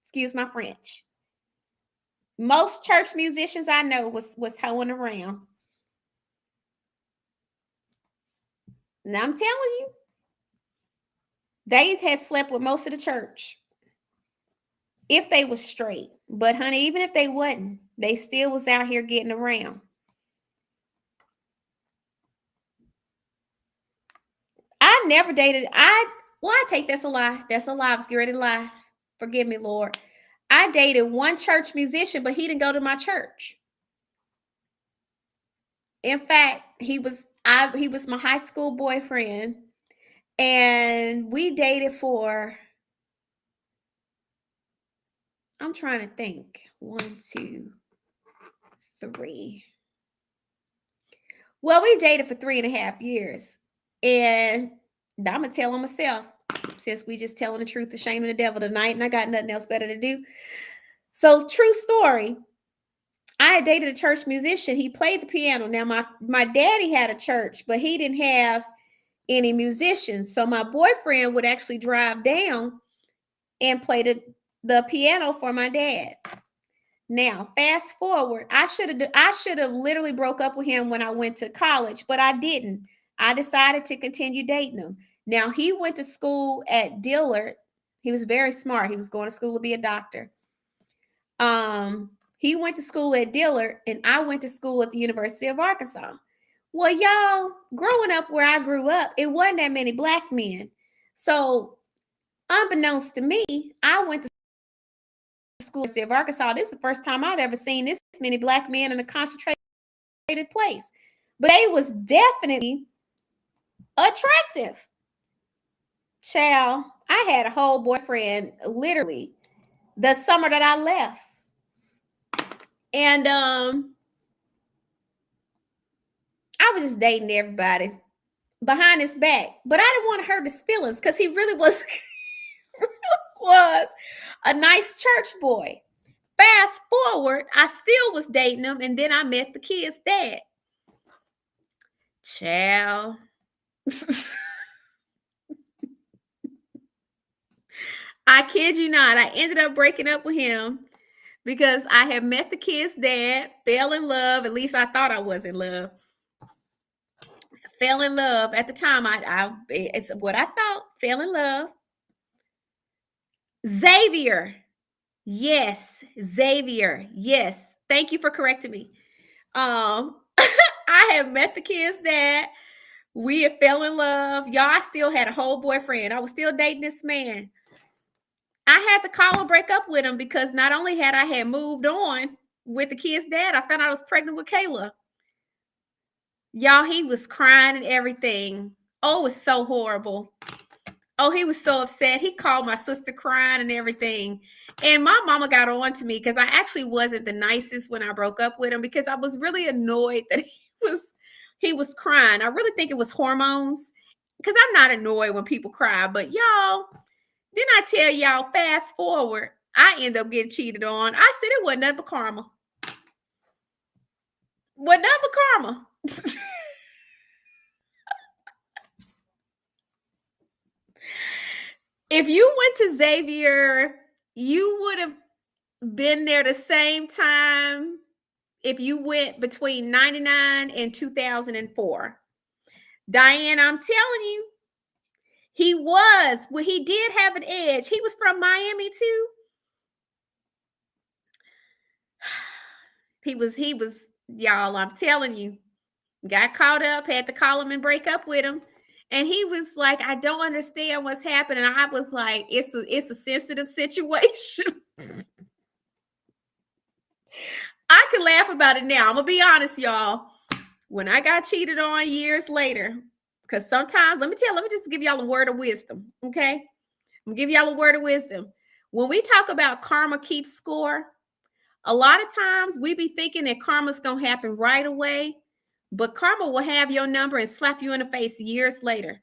Excuse my French. Most church musicians I know was hoeing around. Now I'm telling you, they had slept with most of the church. If they was straight. But honey, even if they wasn't, they still was out here getting around. I never dated. I take that's a lie. That's a lie. I was getting ready to lie. Forgive me, Lord. I dated one church musician, but he didn't go to my church. In fact, he was my high school boyfriend, and we dated for, I'm trying to think. 1, 2, 3. Well, we dated for 3.5 years. And I'm gonna tell on myself, since we just telling the truth, the shame, and the devil tonight, and I got nothing else better to do. So, true story. I had dated a church musician. He played the piano. Now, my daddy had a church, but he didn't have any musicians. So my boyfriend would actually drive down and play the piano for my dad. Now, fast forward, I should have literally broke up with him when I went to college, but I didn't. I decided to continue dating him. Now, he went to school at Dillard. He was very smart. He was going to school to be a doctor. He went to school at Dillard, and I went to school at the University of Arkansas. Well, y'all, growing up where I grew up, it wasn't that many black men. So, unbeknownst to me, I went to school of Arkansas. This is the first time I'd ever seen this many black men in a concentrated place. But they was definitely attractive. Child, I had a whole boyfriend literally the summer that I left. And I was just dating everybody behind his back. But I didn't want to hurt his feelings because he really was a nice church boy. Fast forward, I still was dating him, and then I met the kid's dad. Child. I kid you not. I ended up breaking up with him because I had met the kid's dad, fell in love. At least I thought I was in love. Fell in love at the time. It's what I thought. Fell in love. Xavier. Yes, Xavier. Yes. Thank you for correcting me. I had met the kid's dad. We had fell in love. Y'all, I still had a whole boyfriend. I was still dating this man. I had to call and break up with him because not only had I moved on with the kid's dad, I found out I was pregnant with Kayla. Y'all, he was crying and everything. Oh, it was so horrible. Oh, he was so upset. He called my sister crying and everything. And my mama got on to me because I actually wasn't the nicest when I broke up with him because I was really annoyed that he was crying. I really think it was hormones because I'm not annoyed when people cry. But y'all, then I tell y'all, fast forward, I end up getting cheated on. I said it wasn't nothing but karma. Wasn't nothing but karma. If you went to Xavier, you would have been there the same time if you went between 99 and 2004. Diane, I'm telling you, well, he did have an edge. He was from Miami too. He was, y'all, I'm telling you, got caught up, had to call him and break up with him. And he was like, I don't understand what's happening. I was like, it's a sensitive situation. I can laugh about it now. I'm gonna be honest, y'all. When I got cheated on years later, because sometimes, let me just give y'all a word of wisdom. Okay. I'm gonna give y'all a word of wisdom. When we talk about karma keeps score, a lot of times we be thinking that karma's gonna happen right away, but karma will have your number and slap you in the face years later.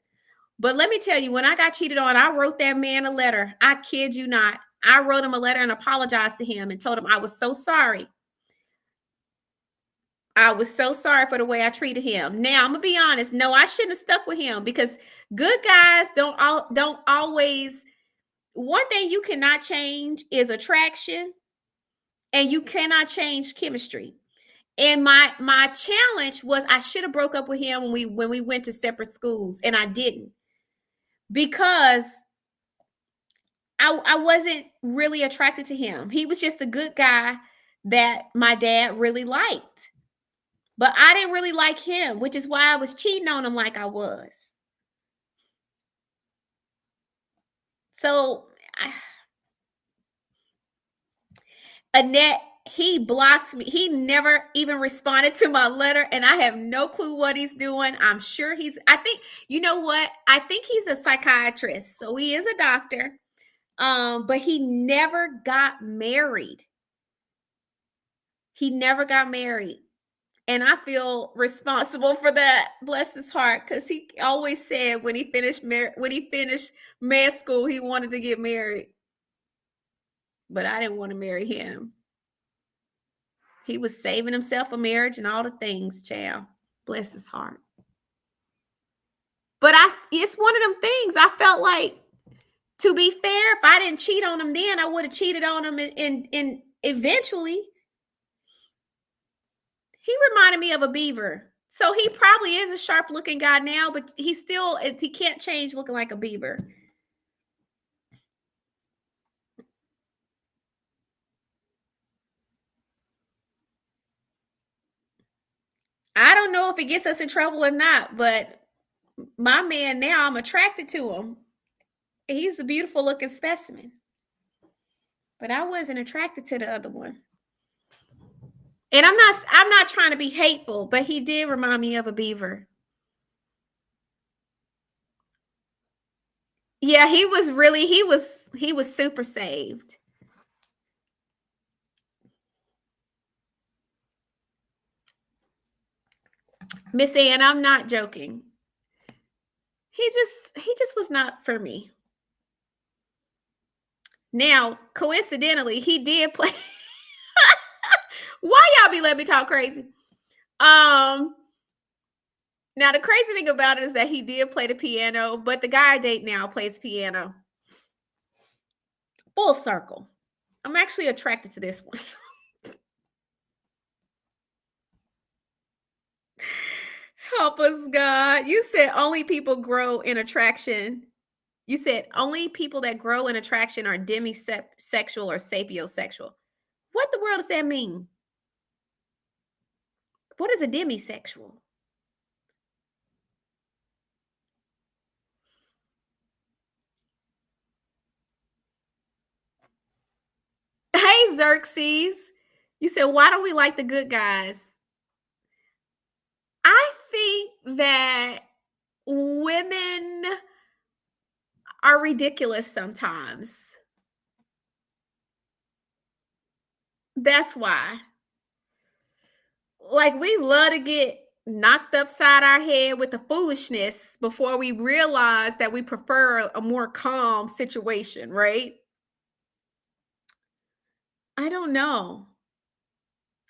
But let me tell you, when I got cheated on, I wrote that man a letter. I kid you not. I wrote him a letter and apologized to him and told him I was so sorry. I was so sorry for the way I treated him. Now, I'm gonna be honest. No, I shouldn't have stuck with him because good guys don't always. One thing you cannot change is attraction, and you cannot change chemistry. And my challenge was I should have broke up with him when we went to separate schools, and I didn't because I wasn't really attracted to him. He was just a good guy that my dad really liked. But I didn't really like him, which is why I was cheating on him like I was. So, Annette, he blocked me. He never even responded to my letter, and I have no clue what he's doing. I'm sure I think, you know what? I think he's a psychiatrist. So he is a doctor. But he never got married. He never got married. And I feel responsible for that. Bless his heart, because he always said when he finished med school, he wanted to get married. But I didn't want to marry him. He was saving himself a marriage and all the things, child. Bless his heart. But it's one of them things. I felt like, to be fair, if I didn't cheat on him then, I would have cheated on him and eventually. He reminded me of a beaver. So he probably is a sharp looking guy now, but he can't change looking like a beaver. I don't know if it gets us in trouble or not, but my man now, I'm attracted to him. He's a beautiful looking specimen. But I wasn't attracted to the other one. And I'm not trying to be hateful, but he did remind me of a beaver. Yeah, he was super saved. Miss Ann, I'm not joking. He just was not for me. Now, coincidentally, he did play. Why y'all be letting me talk crazy? Now the crazy thing about it is that he did play the piano, but the guy I date now plays piano. Full circle. I'm actually attracted to this one. Help us, God. You said only people grow in attraction. You said only people that grow in attraction are demisexual or sapiosexual. What the world does that mean? What is a demisexual? Hey, Xerxes. You said, why don't we like the good guys? I think that women are ridiculous sometimes. That's why. Like, we love to get knocked upside our head with the foolishness before we realize that we prefer a more calm situation, right? I don't know.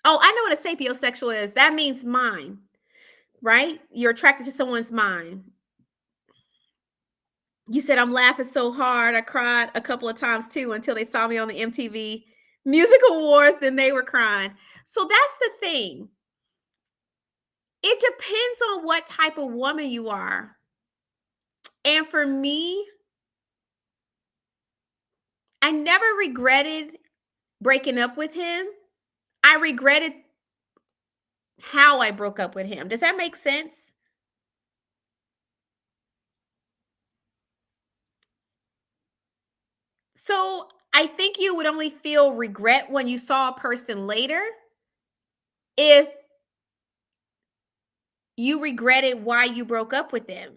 Oh, I know what a sapiosexual is. That means mind, right? You're attracted to someone's mind. You said I'm laughing so hard. I cried a couple of times too until they saw me on the MTV Music Awards, then they were crying. So that's the thing. It depends on what type of woman you are. And for me, I never regretted breaking up with him. I regretted how I broke up with him. Does that make sense? So I think you would only feel regret when you saw a person later if you regretted why you broke up with them.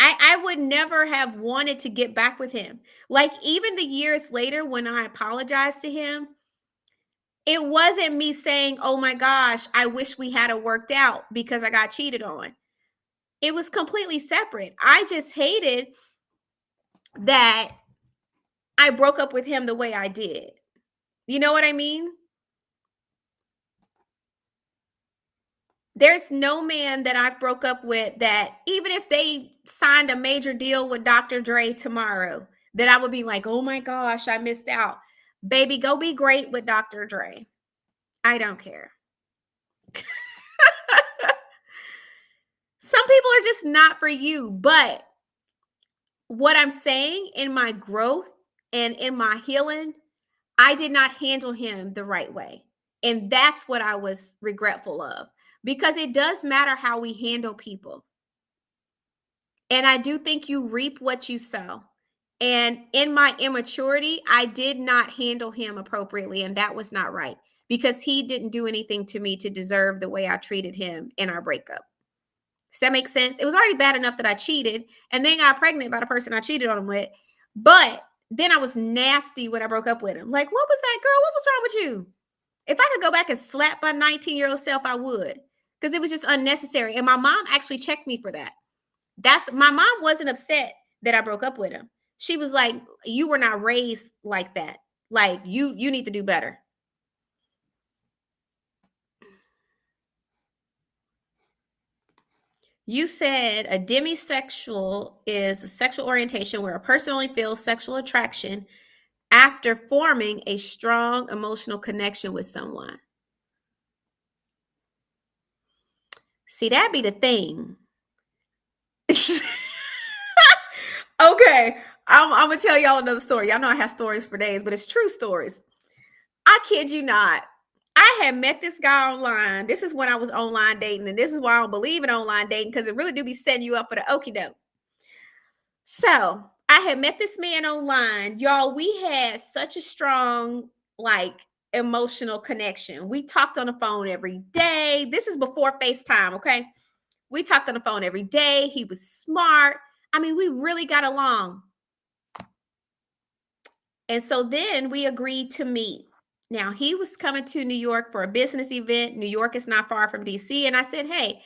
I would never have wanted to get back with him. Like, even the years later when I apologized to him, it wasn't me saying, oh my gosh, I wish we had it worked out because I got cheated on. It was completely separate. I just hated that I broke up with him the way I did. You know what I mean? There's no man that I've broke up with that, even if they signed a major deal with Dr. Dre tomorrow, that I would be like, oh my gosh, I missed out. Baby, go be great with Dr. Dre. I don't care. Some people are just not for you. But what I'm saying, in my growth and in my healing, I did not handle him the right way. And that's what I was regretful of, because it does matter how we handle people. And I do think you reap what you sow. And in my immaturity, I did not handle him appropriately. And that was not right, because he didn't do anything to me to deserve the way I treated him in our breakup. Does that make sense? It was already bad enough that I cheated and then got pregnant by the person I cheated on him with. But then I was nasty when I broke up with him. Like, what was that, girl? What was wrong with you? If I could go back and slap my 19-year-old self, I would, because it was just unnecessary. And my mom actually checked me for that. My mom wasn't upset that I broke up with him. She was like, you were not raised like that. Like, you need to do better. You said a demisexual is a sexual orientation where a person only feels sexual attraction after forming a strong emotional connection with someone. See, that be the thing. Okay, I'm gonna tell y'all another story. Y'all know I have stories for days, but it's true stories. I kid you not. I had met this guy online. This is when I was online dating, and this is why I don't believe in online dating, because it really do be setting you up for the okie doke. So I had met this man online. Y'all, we had such a strong, like, emotional connection. We talked on the phone every day. This is before FaceTime, okay? We talked on the phone every day. He was smart. I mean, we really got along. And so then we agreed to meet. Now, he was coming to New York for a business event. New York is not far from DC. And I said, hey,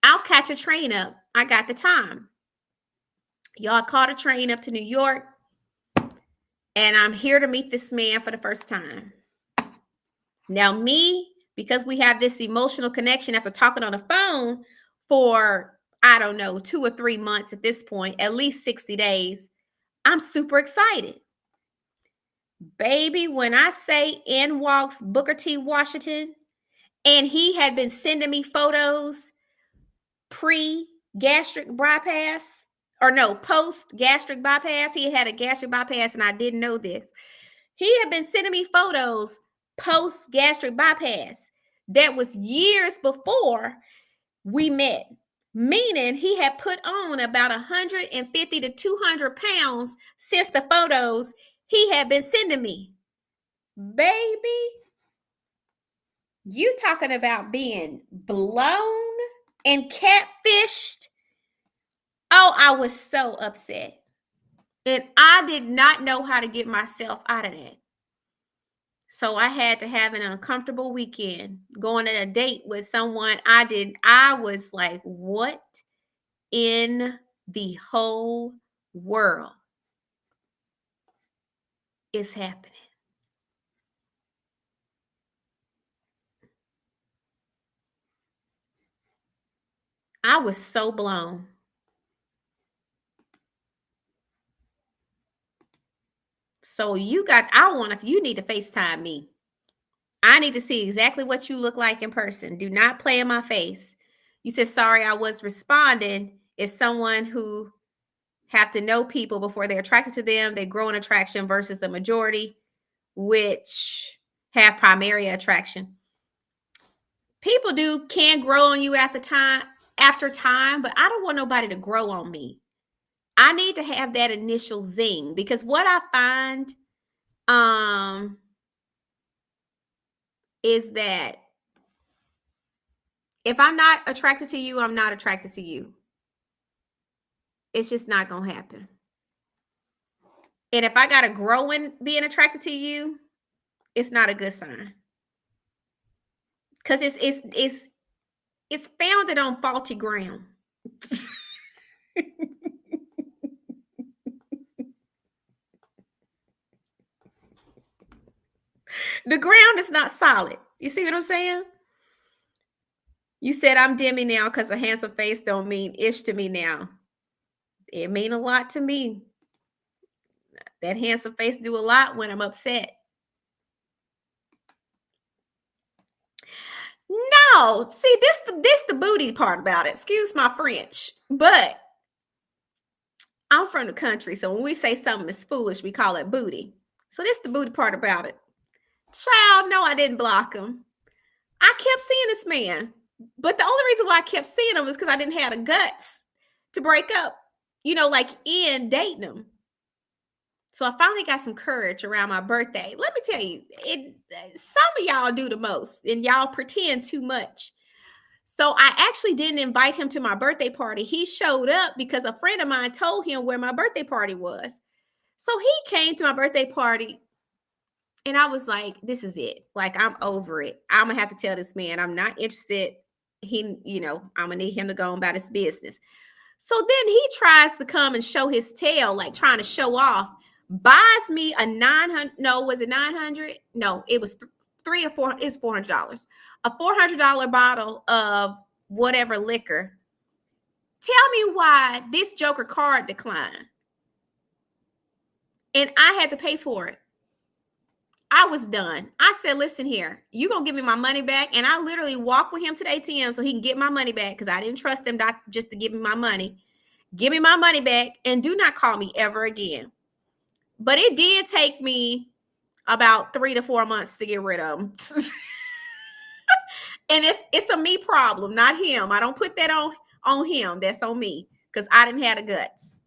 I'll catch a train up. I got the time. Y'all caught a train up to New York. And I'm here to meet this man for the first time. Now, me, because we have this emotional connection after talking on the phone for, I don't know, 2 or 3 months at this point, at least 60 days, I'm super excited. Baby, when I say in walks Booker T. Washington, and he had been sending me photos pre-gastric bypass, or no, post-gastric bypass. He had a gastric bypass, and I didn't know this. He had been sending me photos post-gastric bypass. That was years before we met. Meaning he had put on about 150 to 200 pounds since the photos he had been sending me. Baby, you talking about being blown and catfished? Oh, I was so upset. And I did not know how to get myself out of that. So I had to have an uncomfortable weekend going on a date with someone I was like, what in the whole world is happening? I was so blown. So you need to FaceTime me. I need to see exactly what you look like in person. Do not play in my face. You said, sorry, I was responding. Is someone who have to know people before they're attracted to them. They grow an attraction versus the majority, which have primary attraction. People can grow on you after time, but I don't want nobody to grow on me. I need to have that initial zing, because what I find is that if I'm not attracted to you, I'm not attracted to you. It's just not going to happen. And if I got to grow in being attracted to you, it's not a good sign. Cuz it's founded on faulty ground. The ground is not solid. You see what I'm saying? You said I'm Demi now because a handsome face don't mean ish to me now. It mean a lot to me. That handsome face do a lot when I'm upset. No, see this the booty part about it. Excuse my French, but I'm from the country, so when we say something is foolish, we call it booty. So this the booty part about it. Child, no, I didn't block him. I kept seeing this man, but the only reason why I kept seeing him was because I didn't have the guts to break up, like in dating him. So I finally got some courage around my birthday. Let me tell you, some of y'all do the most, and y'all pretend too much. So I actually didn't invite him to my birthday party. He showed up because a friend of mine told him where my birthday party was. So he came to my birthday party, and I was like, this is it. Like, I'm over it. I'm going to have to tell this man I'm not interested. I'm going to need him to go on about his business. So then he tries to come and show his tail, like trying to show off, buys me a 900. No, was it 900? No, it was three or four. It's $400. A $400 bottle of whatever liquor. Tell me why this Joker card declined. And I had to pay for it. I was done. I said, listen here, you going to give me my money back? And I literally walked with him to the ATM so he can get my money back, because I didn't trust him just to give me my money. Give me my money back and do not call me ever again. But it did take me about 3 to 4 months to get rid of him. And it's a me problem, not him. I don't put that on him. That's on me, because I didn't have the guts.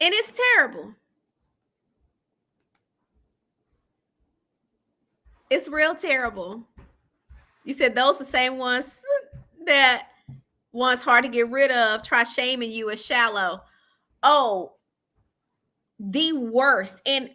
And it's terrible. It's real terrible. You said those are the same ones that once hard to get rid of, try shaming you as shallow. Oh, the worst. And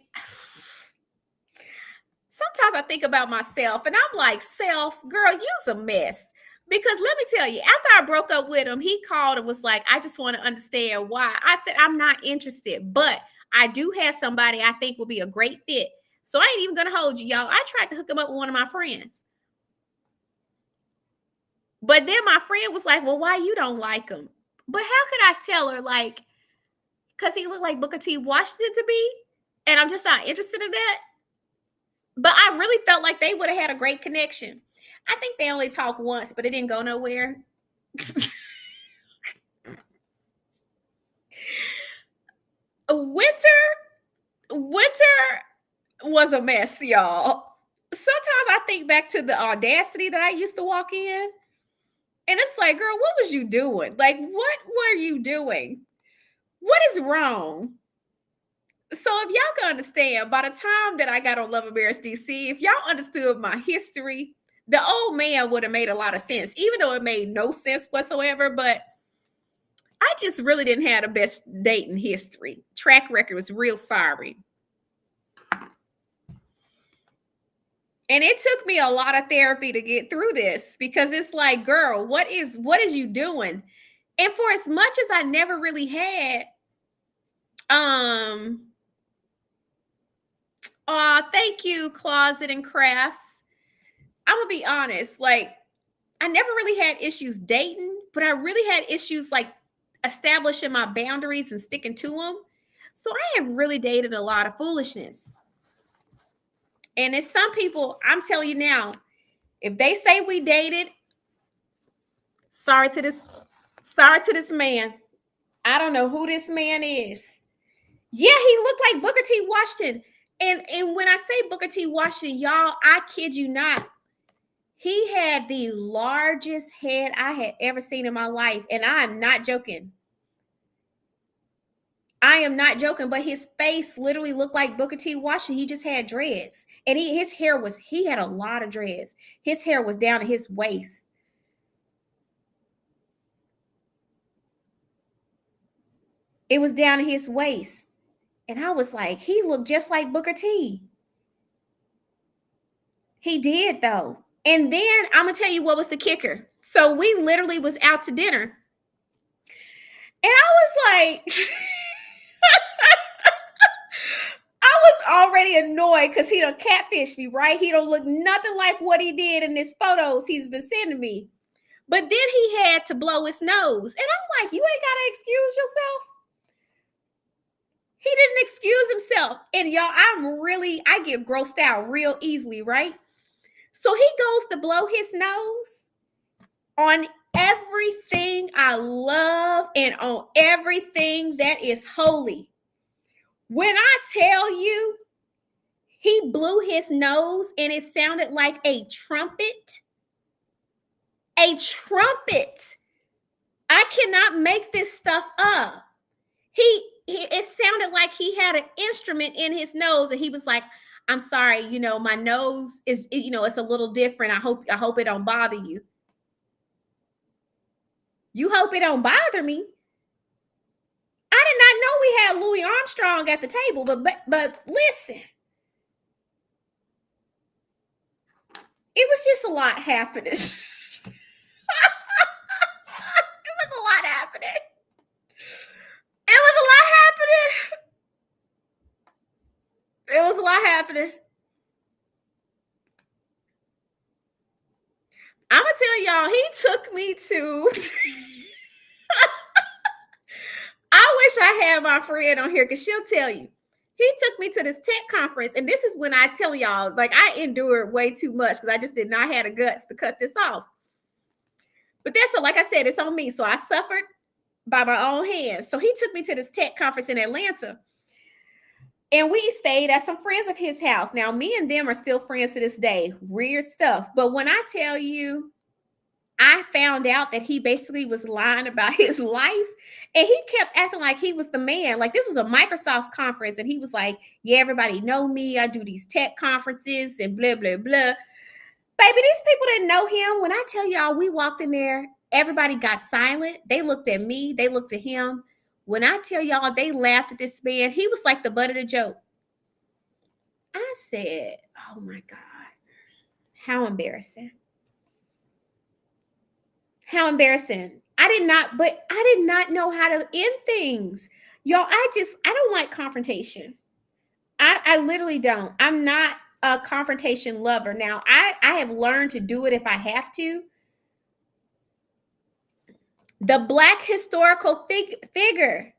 sometimes I think about myself and I'm like, self, girl, you's a mess. Because let me tell you, after I broke up with him, he called and was like, I just want to understand why. I said, I'm not interested, but I do have somebody I think will be a great fit. So I ain't even going to hold you, y'all. I tried to hook him up with one of my friends. But then my friend was like, well, why you don't like him? But how could I tell her, like, because he looked like Booker T. Washington to me, and I'm just not interested in that. But I really felt like they would have had a great connection. I think they only talked once, but it didn't go nowhere. Winter was a mess, y'all. Sometimes I think back to the audacity that I used to walk in, and it's like, girl, what was you doing? Like, what were you doing? What is wrong? So if y'all can understand, by the time that I got on Love Embarrassed DC, if y'all understood my history, the old man would have made a lot of sense, even though it made no sense whatsoever. But I just really didn't have the best dating history. Track record was real sorry. And it took me a lot of therapy to get through this, because it's like, girl, what is you doing? And for as much as I never really had, thank you, Closet and Crafts. I'm gonna be honest, like, I never really had issues dating, but I really had issues like establishing my boundaries and sticking to them. So I have really dated a lot of foolishness. And it's some people, I'm telling you now, if they say we dated, sorry to this man. I don't know who this man is. Yeah, he looked like Booker T. Washington. And when I say Booker T. Washington, y'all, I kid you not, he had the largest head I had ever seen in my life. And I am not joking. I am not joking, but his face literally looked like Booker T. Washington. He just had dreads. And he had a lot of dreads. His hair was down to his waist. It was down to his waist. And I was like, he looked just like Booker T. He did though. And then I'm gonna tell you what was the kicker. So we literally was out to dinner. And I was like, I was already annoyed because he done catfished me, right? He don't look nothing like what he did in his photos he's been sending me. But then he had to blow his nose. And I'm like, you ain't gotta excuse yourself. He didn't excuse himself. And y'all, I get grossed out real easily, right? So he goes to blow his nose on everything I love and on everything that is holy. When I tell you, he blew his nose and it sounded like a trumpet. A trumpet. I cannot make this stuff up. It sounded like he had an instrument in his nose and he was like, I'm sorry, my nose is, it's a little different. I hope it don't bother you. You hope it don't bother me. I did not know we had Louis Armstrong at the table, but listen. It was just a lot happening. It was a lot happening. It was a lot happening. It was a lot happening. I'm gonna tell y'all, he took me to I wish I had my friend on here because she'll tell you. He took me to this tech conference, and this is when I tell y'all, like, I endured way too much because I just did not have the guts to cut this off. But like I said, it's on me. So I suffered by my own hands. So he took me to this tech conference in Atlanta. And we stayed at some friends of his house. Now, me and them are still friends to this day. Weird stuff. But when I tell you, I found out that he basically was lying about his life. And he kept acting like he was the man. Like, this was a Microsoft conference. And he was like, yeah, everybody know me. I do these tech conferences and blah, blah, blah. Baby, these people didn't know him. When I tell y'all, we walked in there, everybody got silent. They looked at me. They looked at him. When I tell y'all, they laughed at this man. He was like the butt of the joke. I said, oh my God, how embarrassing. How embarrassing. I did not know how to end things. Y'all, I don't like confrontation. I literally don't. I'm not a confrontation lover. Now, I have learned to do it if I have to. The Black historical figure.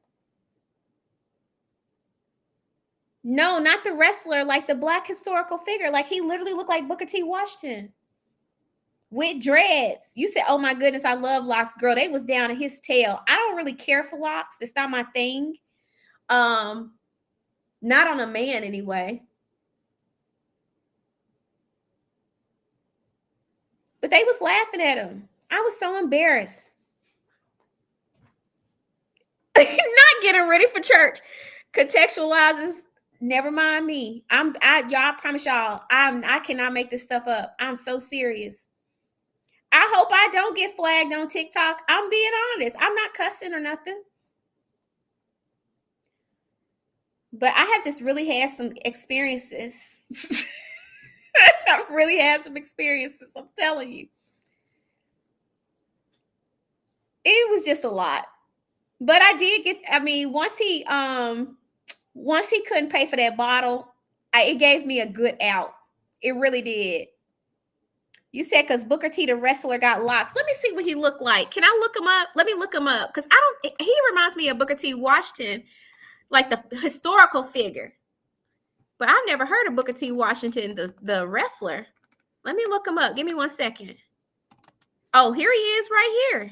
No, not the wrestler, like the Black historical figure. Like, he literally looked like Booker T. Washington with dreads. You said, oh my goodness, I love locks. Girl, they was down to his tail. I don't really care for locks. It's not my thing. Not on a man anyway. But they was laughing at him. I was so embarrassed. Not getting ready for church. Contextualizes, never mind me. Y'all, I promise y'all, I cannot make this stuff up. I'm so serious. I hope I don't get flagged on TikTok. I'm being honest. I'm not cussing or nothing. But I have just really had some experiences. I've really had some experiences. I'm telling you. It was just a lot. But I did get, once he couldn't pay for that bottle, it gave me a good out. It really did. You said because Booker T, the wrestler, got locks. Let me see what he looked like. Can I look him up? Let me look him up because he reminds me of Booker T. Washington, like the historical figure. But I've never heard of Booker T. Washington, the wrestler. Let me look him up. Give me 1 second. Oh, here he is right here.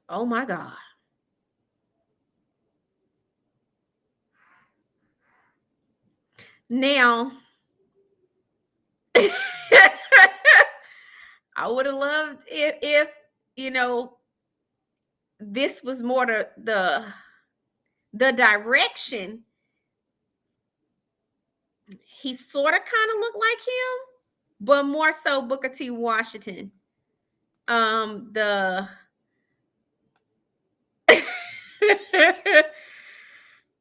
Oh my God. Now, I would have loved if you know, this was more the direction. He sort of kind of looked like him, but more so Booker T. Washington. The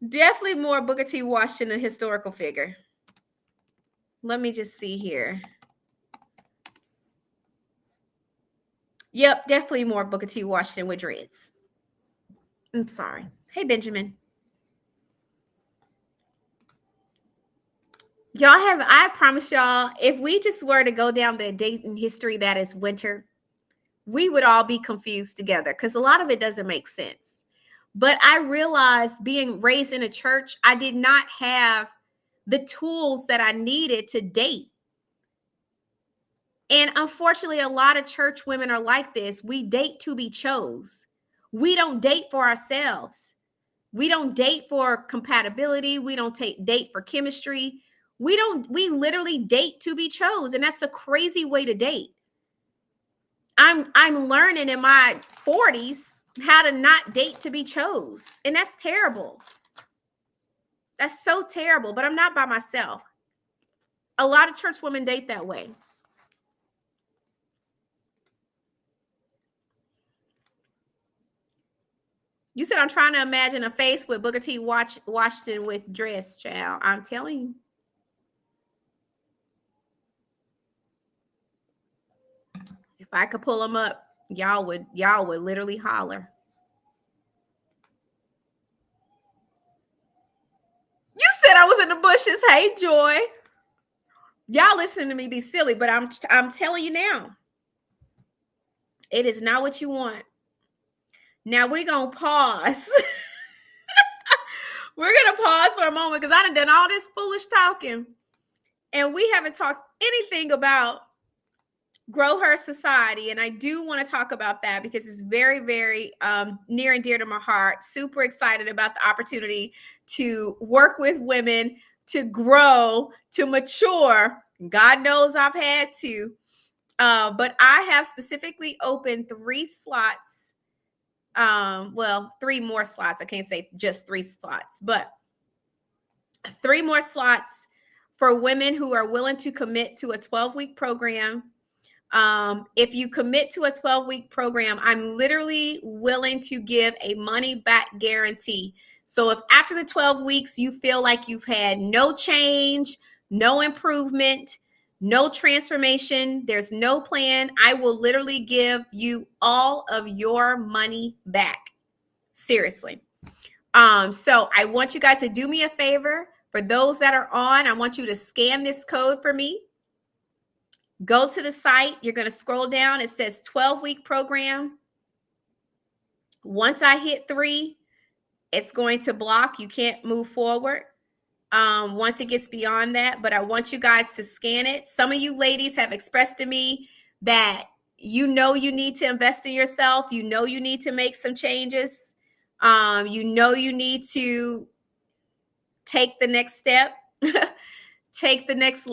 definitely more Booker T. Washington, a historical figure. Let me just see here. Yep, definitely more Booker T. Washington with dreads. I'm sorry. Hey, Benjamin. I promise y'all, if we just were to go down the date in history that is winter, we would all be confused together because a lot of it doesn't make sense. But I realized being raised in a church, I did not have the tools that I needed to date. And unfortunately, a lot of church women are like this. We date to be chose. We don't date for ourselves. We don't date for compatibility. We don't date for chemistry. We literally date to be chose. And that's a crazy way to date. I'm learning in my 40s how to not date to be chose. And that's terrible. That's so terrible. But I'm not by myself. A lot of church women date that way. You said I'm trying to imagine a face with Booker T. Washington with dress, child. I'm telling you. If I could pull them up, y'all would literally holler. You said I was in the bushes. Hey, Joy. Y'all listen to me be silly, but I'm telling you now. It is not what you want. Now we're going to pause. We're going to pause for a moment because I done all this foolish talking. And we haven't talked anything about GrowHer Society. And I do want to talk about that because it's very, very near and dear to my heart. Super excited about the opportunity to work with women, to grow, to mature. God knows I've had to. But I have specifically opened 3 slots. Well, 3 more slots. I can't say just 3 slots, but 3 more slots for women who are willing to commit to a 12-week program. If you commit to a 12-week program, I'm literally willing to give a money-back guarantee. So if after the 12 weeks you feel like you've had no change, no improvement, no transformation, there's no plan, I will literally give you all of your money back. Seriously. So I want you guys to do me a favor. For those that are on, I want you to scan this code for me. Go to the site. You're going to scroll down. It says 12-week program. Once I hit 3, it's going to block. You can't move forward once it gets beyond that. But I want you guys to scan it. Some of you ladies have expressed to me that you need to invest in yourself. You need to make some changes. You need to take the next step. Take the next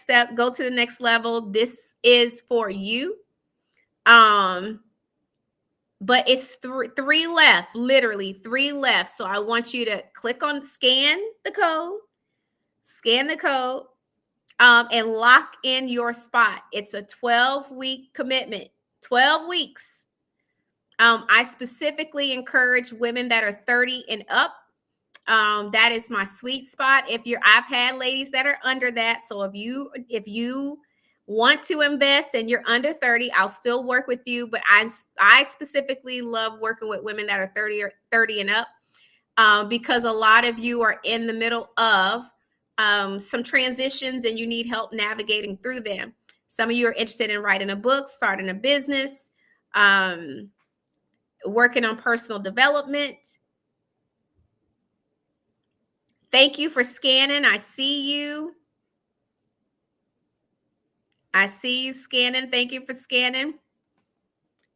step, go to the next level. This is for you. But it's 3 left, literally 3 left. So I want you to scan the code, and lock in your spot. It's a 12-week commitment, 12 weeks. I specifically encourage women that are 30 and up. That is my sweet spot. I've had ladies that are under that. So if you want to invest and you're under 30, I'll still work with you. But I specifically love working with women that are 30 and up. because a lot of you are in the middle of some transitions and you need help navigating through them. Some of you are interested in writing a book, starting a business, working on personal development. Thank you for scanning. I see you. I see you scanning. Thank you for scanning.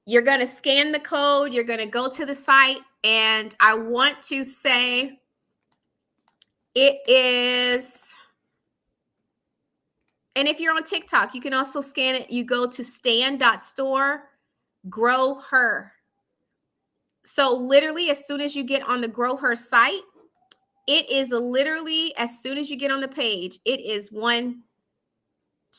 You're going to scan the code. You're going to go to the site. And I want to say it is, and if you're on TikTok, you can also scan it. You go to stan.store, GrowHer. So literally, as soon as you get on the GrowHer site, it is literally, as soon as you get on the page, it is 1,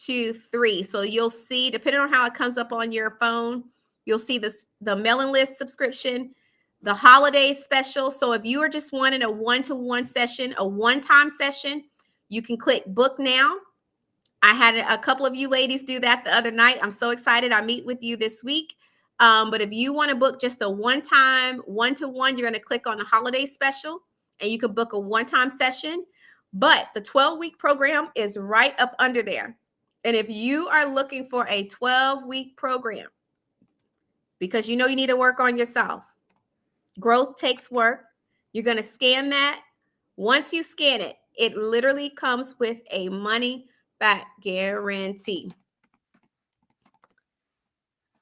2, 3. So you'll see, depending on how it comes up on your phone, you'll see this, the mailing list subscription, the holiday special. So if you are just wanting a one-to-one session, a one-time session, you can click book now. I had a couple of you ladies do that the other night. I'm so excited. I meet with you this week. But if you want to book just a one-time, one-to-one, you're going to click on the holiday special and you can book a one-time session. But the 12-week program is right up under there. And if you are looking for a 12-week program, because you know you need to work on yourself, growth takes work, you're going to scan that. Once you scan it, it literally comes with a money back guarantee.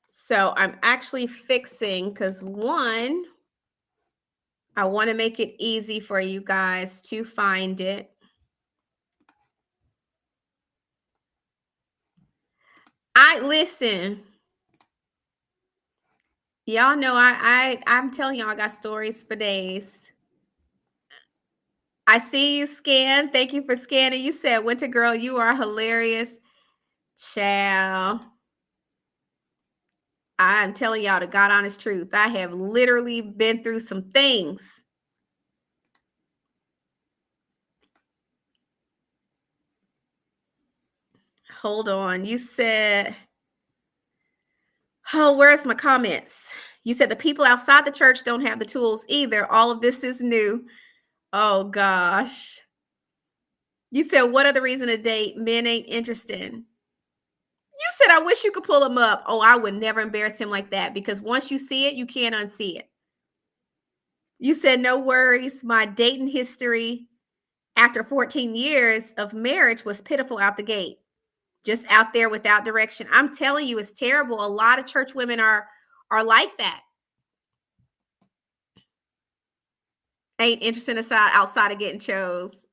So I'm actually fixing, because one, I want to make it easy for you guys to find it. Listen. Y'all know I'm telling y'all I got stories for days. I see you scan. Thank you for scanning. You said, Winter Girl, you are hilarious. Ciao. I'm telling y'all the God honest truth. I have literally been through some things. Hold on. You said, oh, where's my comments? You said the people outside the church don't have the tools either. All of this is new. Oh, gosh. You said, what other reason to date? Men ain't interested. You said, I wish you could pull him up. Oh, I would never embarrass him like that, because once you see it, you can't unsee it. You said, no worries. My dating history after 14 years of marriage was pitiful out the gate. Just out there without direction. I'm telling you, it's terrible. A lot of church women are like that. Ain't interested outside of getting chose.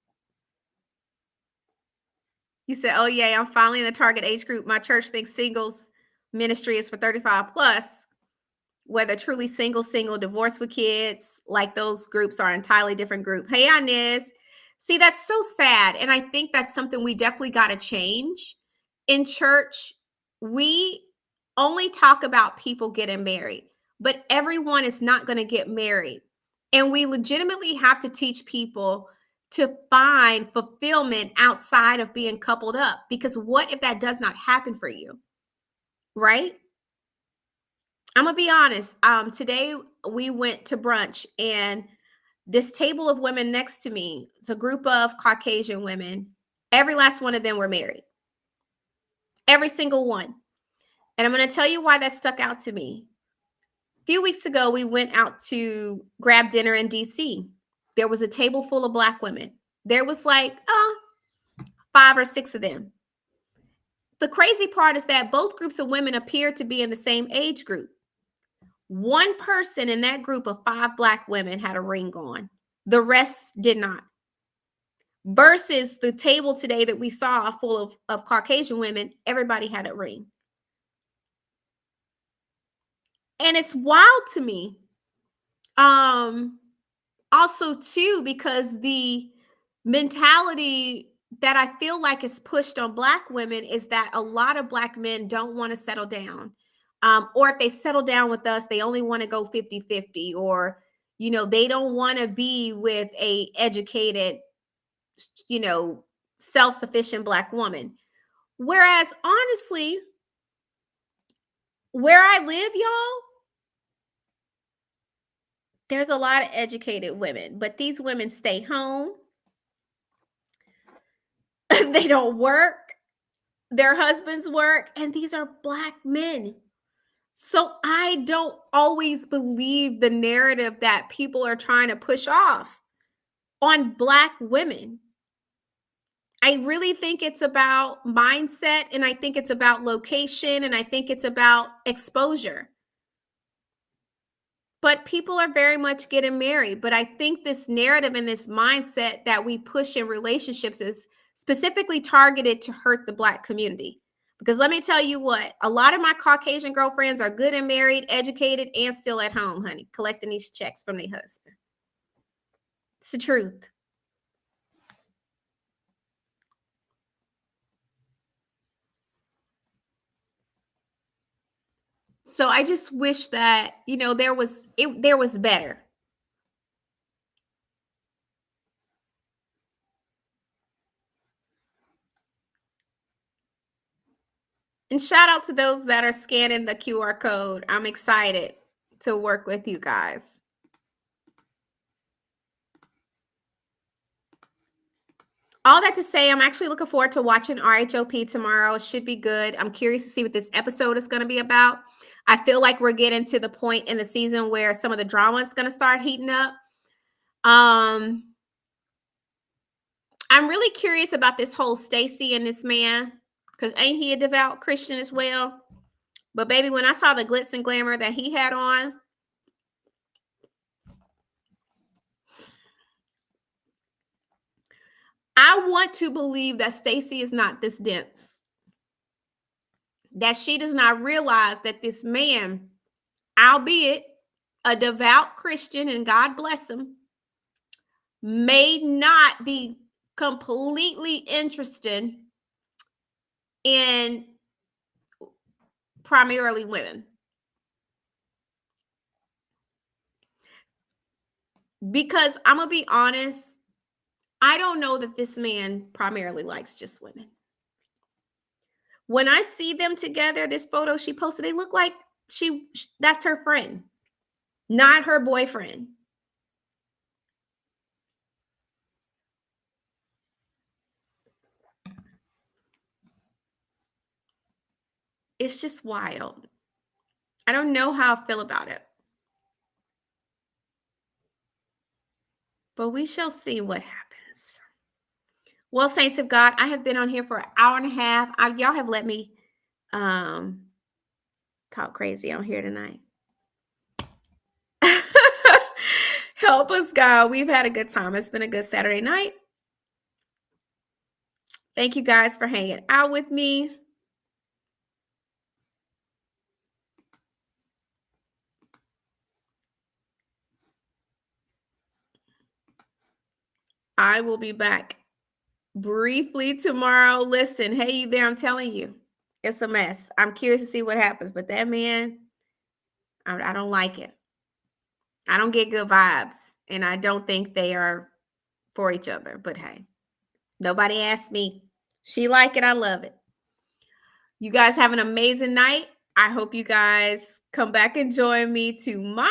You said, oh yeah, I'm finally in the target age group. My church thinks singles ministry is for 35 plus. Whether truly single, divorced with kids, like those groups are an entirely different group. Hey, Inez. See, that's so sad. And I think that's something we definitely got to change. In church, we only talk about people getting married, but everyone is not going to get married. And we legitimately have to teach people to find fulfillment outside of being coupled up. Because what if that does not happen for you? Right? I'm gonna be honest. Today we went to brunch, and this table of women next to me, it's a group of Caucasian women. Every last one of them were married. Every single one. And I'm gonna tell you why that stuck out to me. A few weeks ago, we went out to grab dinner in DC. There was a table full of Black women. There was like 5 or 6 of them. The crazy part is that both groups of women appeared to be in the same age group. One person in that group of 5 Black women had a ring on. The rest did not. Versus the table today that we saw full of Caucasian women, everybody had a ring. And it's wild to me. Also too, because the mentality that I feel like is pushed on Black women is that a lot of Black men don't want to settle down. Or if they settle down with us, they only want to go 50-50, or, they don't want to be with a educated, self-sufficient Black woman. Whereas honestly, where I live, y'all, There's a lot of educated women, but these women stay home. They don't work. Their husbands work, and these are Black men. So I don't always believe the narrative that people are trying to push off on Black women. I really think it's about mindset, and I think it's about location, and I think it's about exposure. But people are very much getting married. But I think this narrative and this mindset that we push in relationships is specifically targeted to hurt the Black community. Because let me tell you what, a lot of my Caucasian girlfriends are good and married, educated, and still at home, honey, collecting these checks from their husband. It's the truth. So I just wish that, there was better. And shout out to those that are scanning the QR code. I'm excited to work with you guys. All that to say, I'm actually looking forward to watching RHOP tomorrow. It should be good. I'm curious to see what this episode is going to be about. I feel like we're getting to the point in the season where some of the drama is going to start heating up. I'm really curious about this whole Stacy and this man, because ain't he a devout Christian as well? But baby, when I saw the glitz and glamour that he had on, I want to believe that Stacy is not this dense, that she does not realize that this man, albeit a devout Christian, and God bless him, may not be completely interested in primarily women. Because I'm going to be honest, I don't know that this man primarily likes just women. When I see them together, this photo she posted, they look like that's her friend, not her boyfriend. It's just wild. I don't know how I feel about it. But we shall see what happens. Well, saints of God, I have been on here for an hour and a half. Y'all have let me talk crazy on here tonight. Help us, God. We've had a good time. It's been a good Saturday night. Thank you guys for hanging out with me. I will be back briefly tomorrow. Listen, hey, you there? I'm telling you, it's a mess. I'm curious to see what happens, but that man, I don't like it. I don't get good vibes, and I don't think they are for each other. But hey, nobody asked me. She like it. I love it. You guys have an amazing night. I hope you guys come back and join me tomorrow.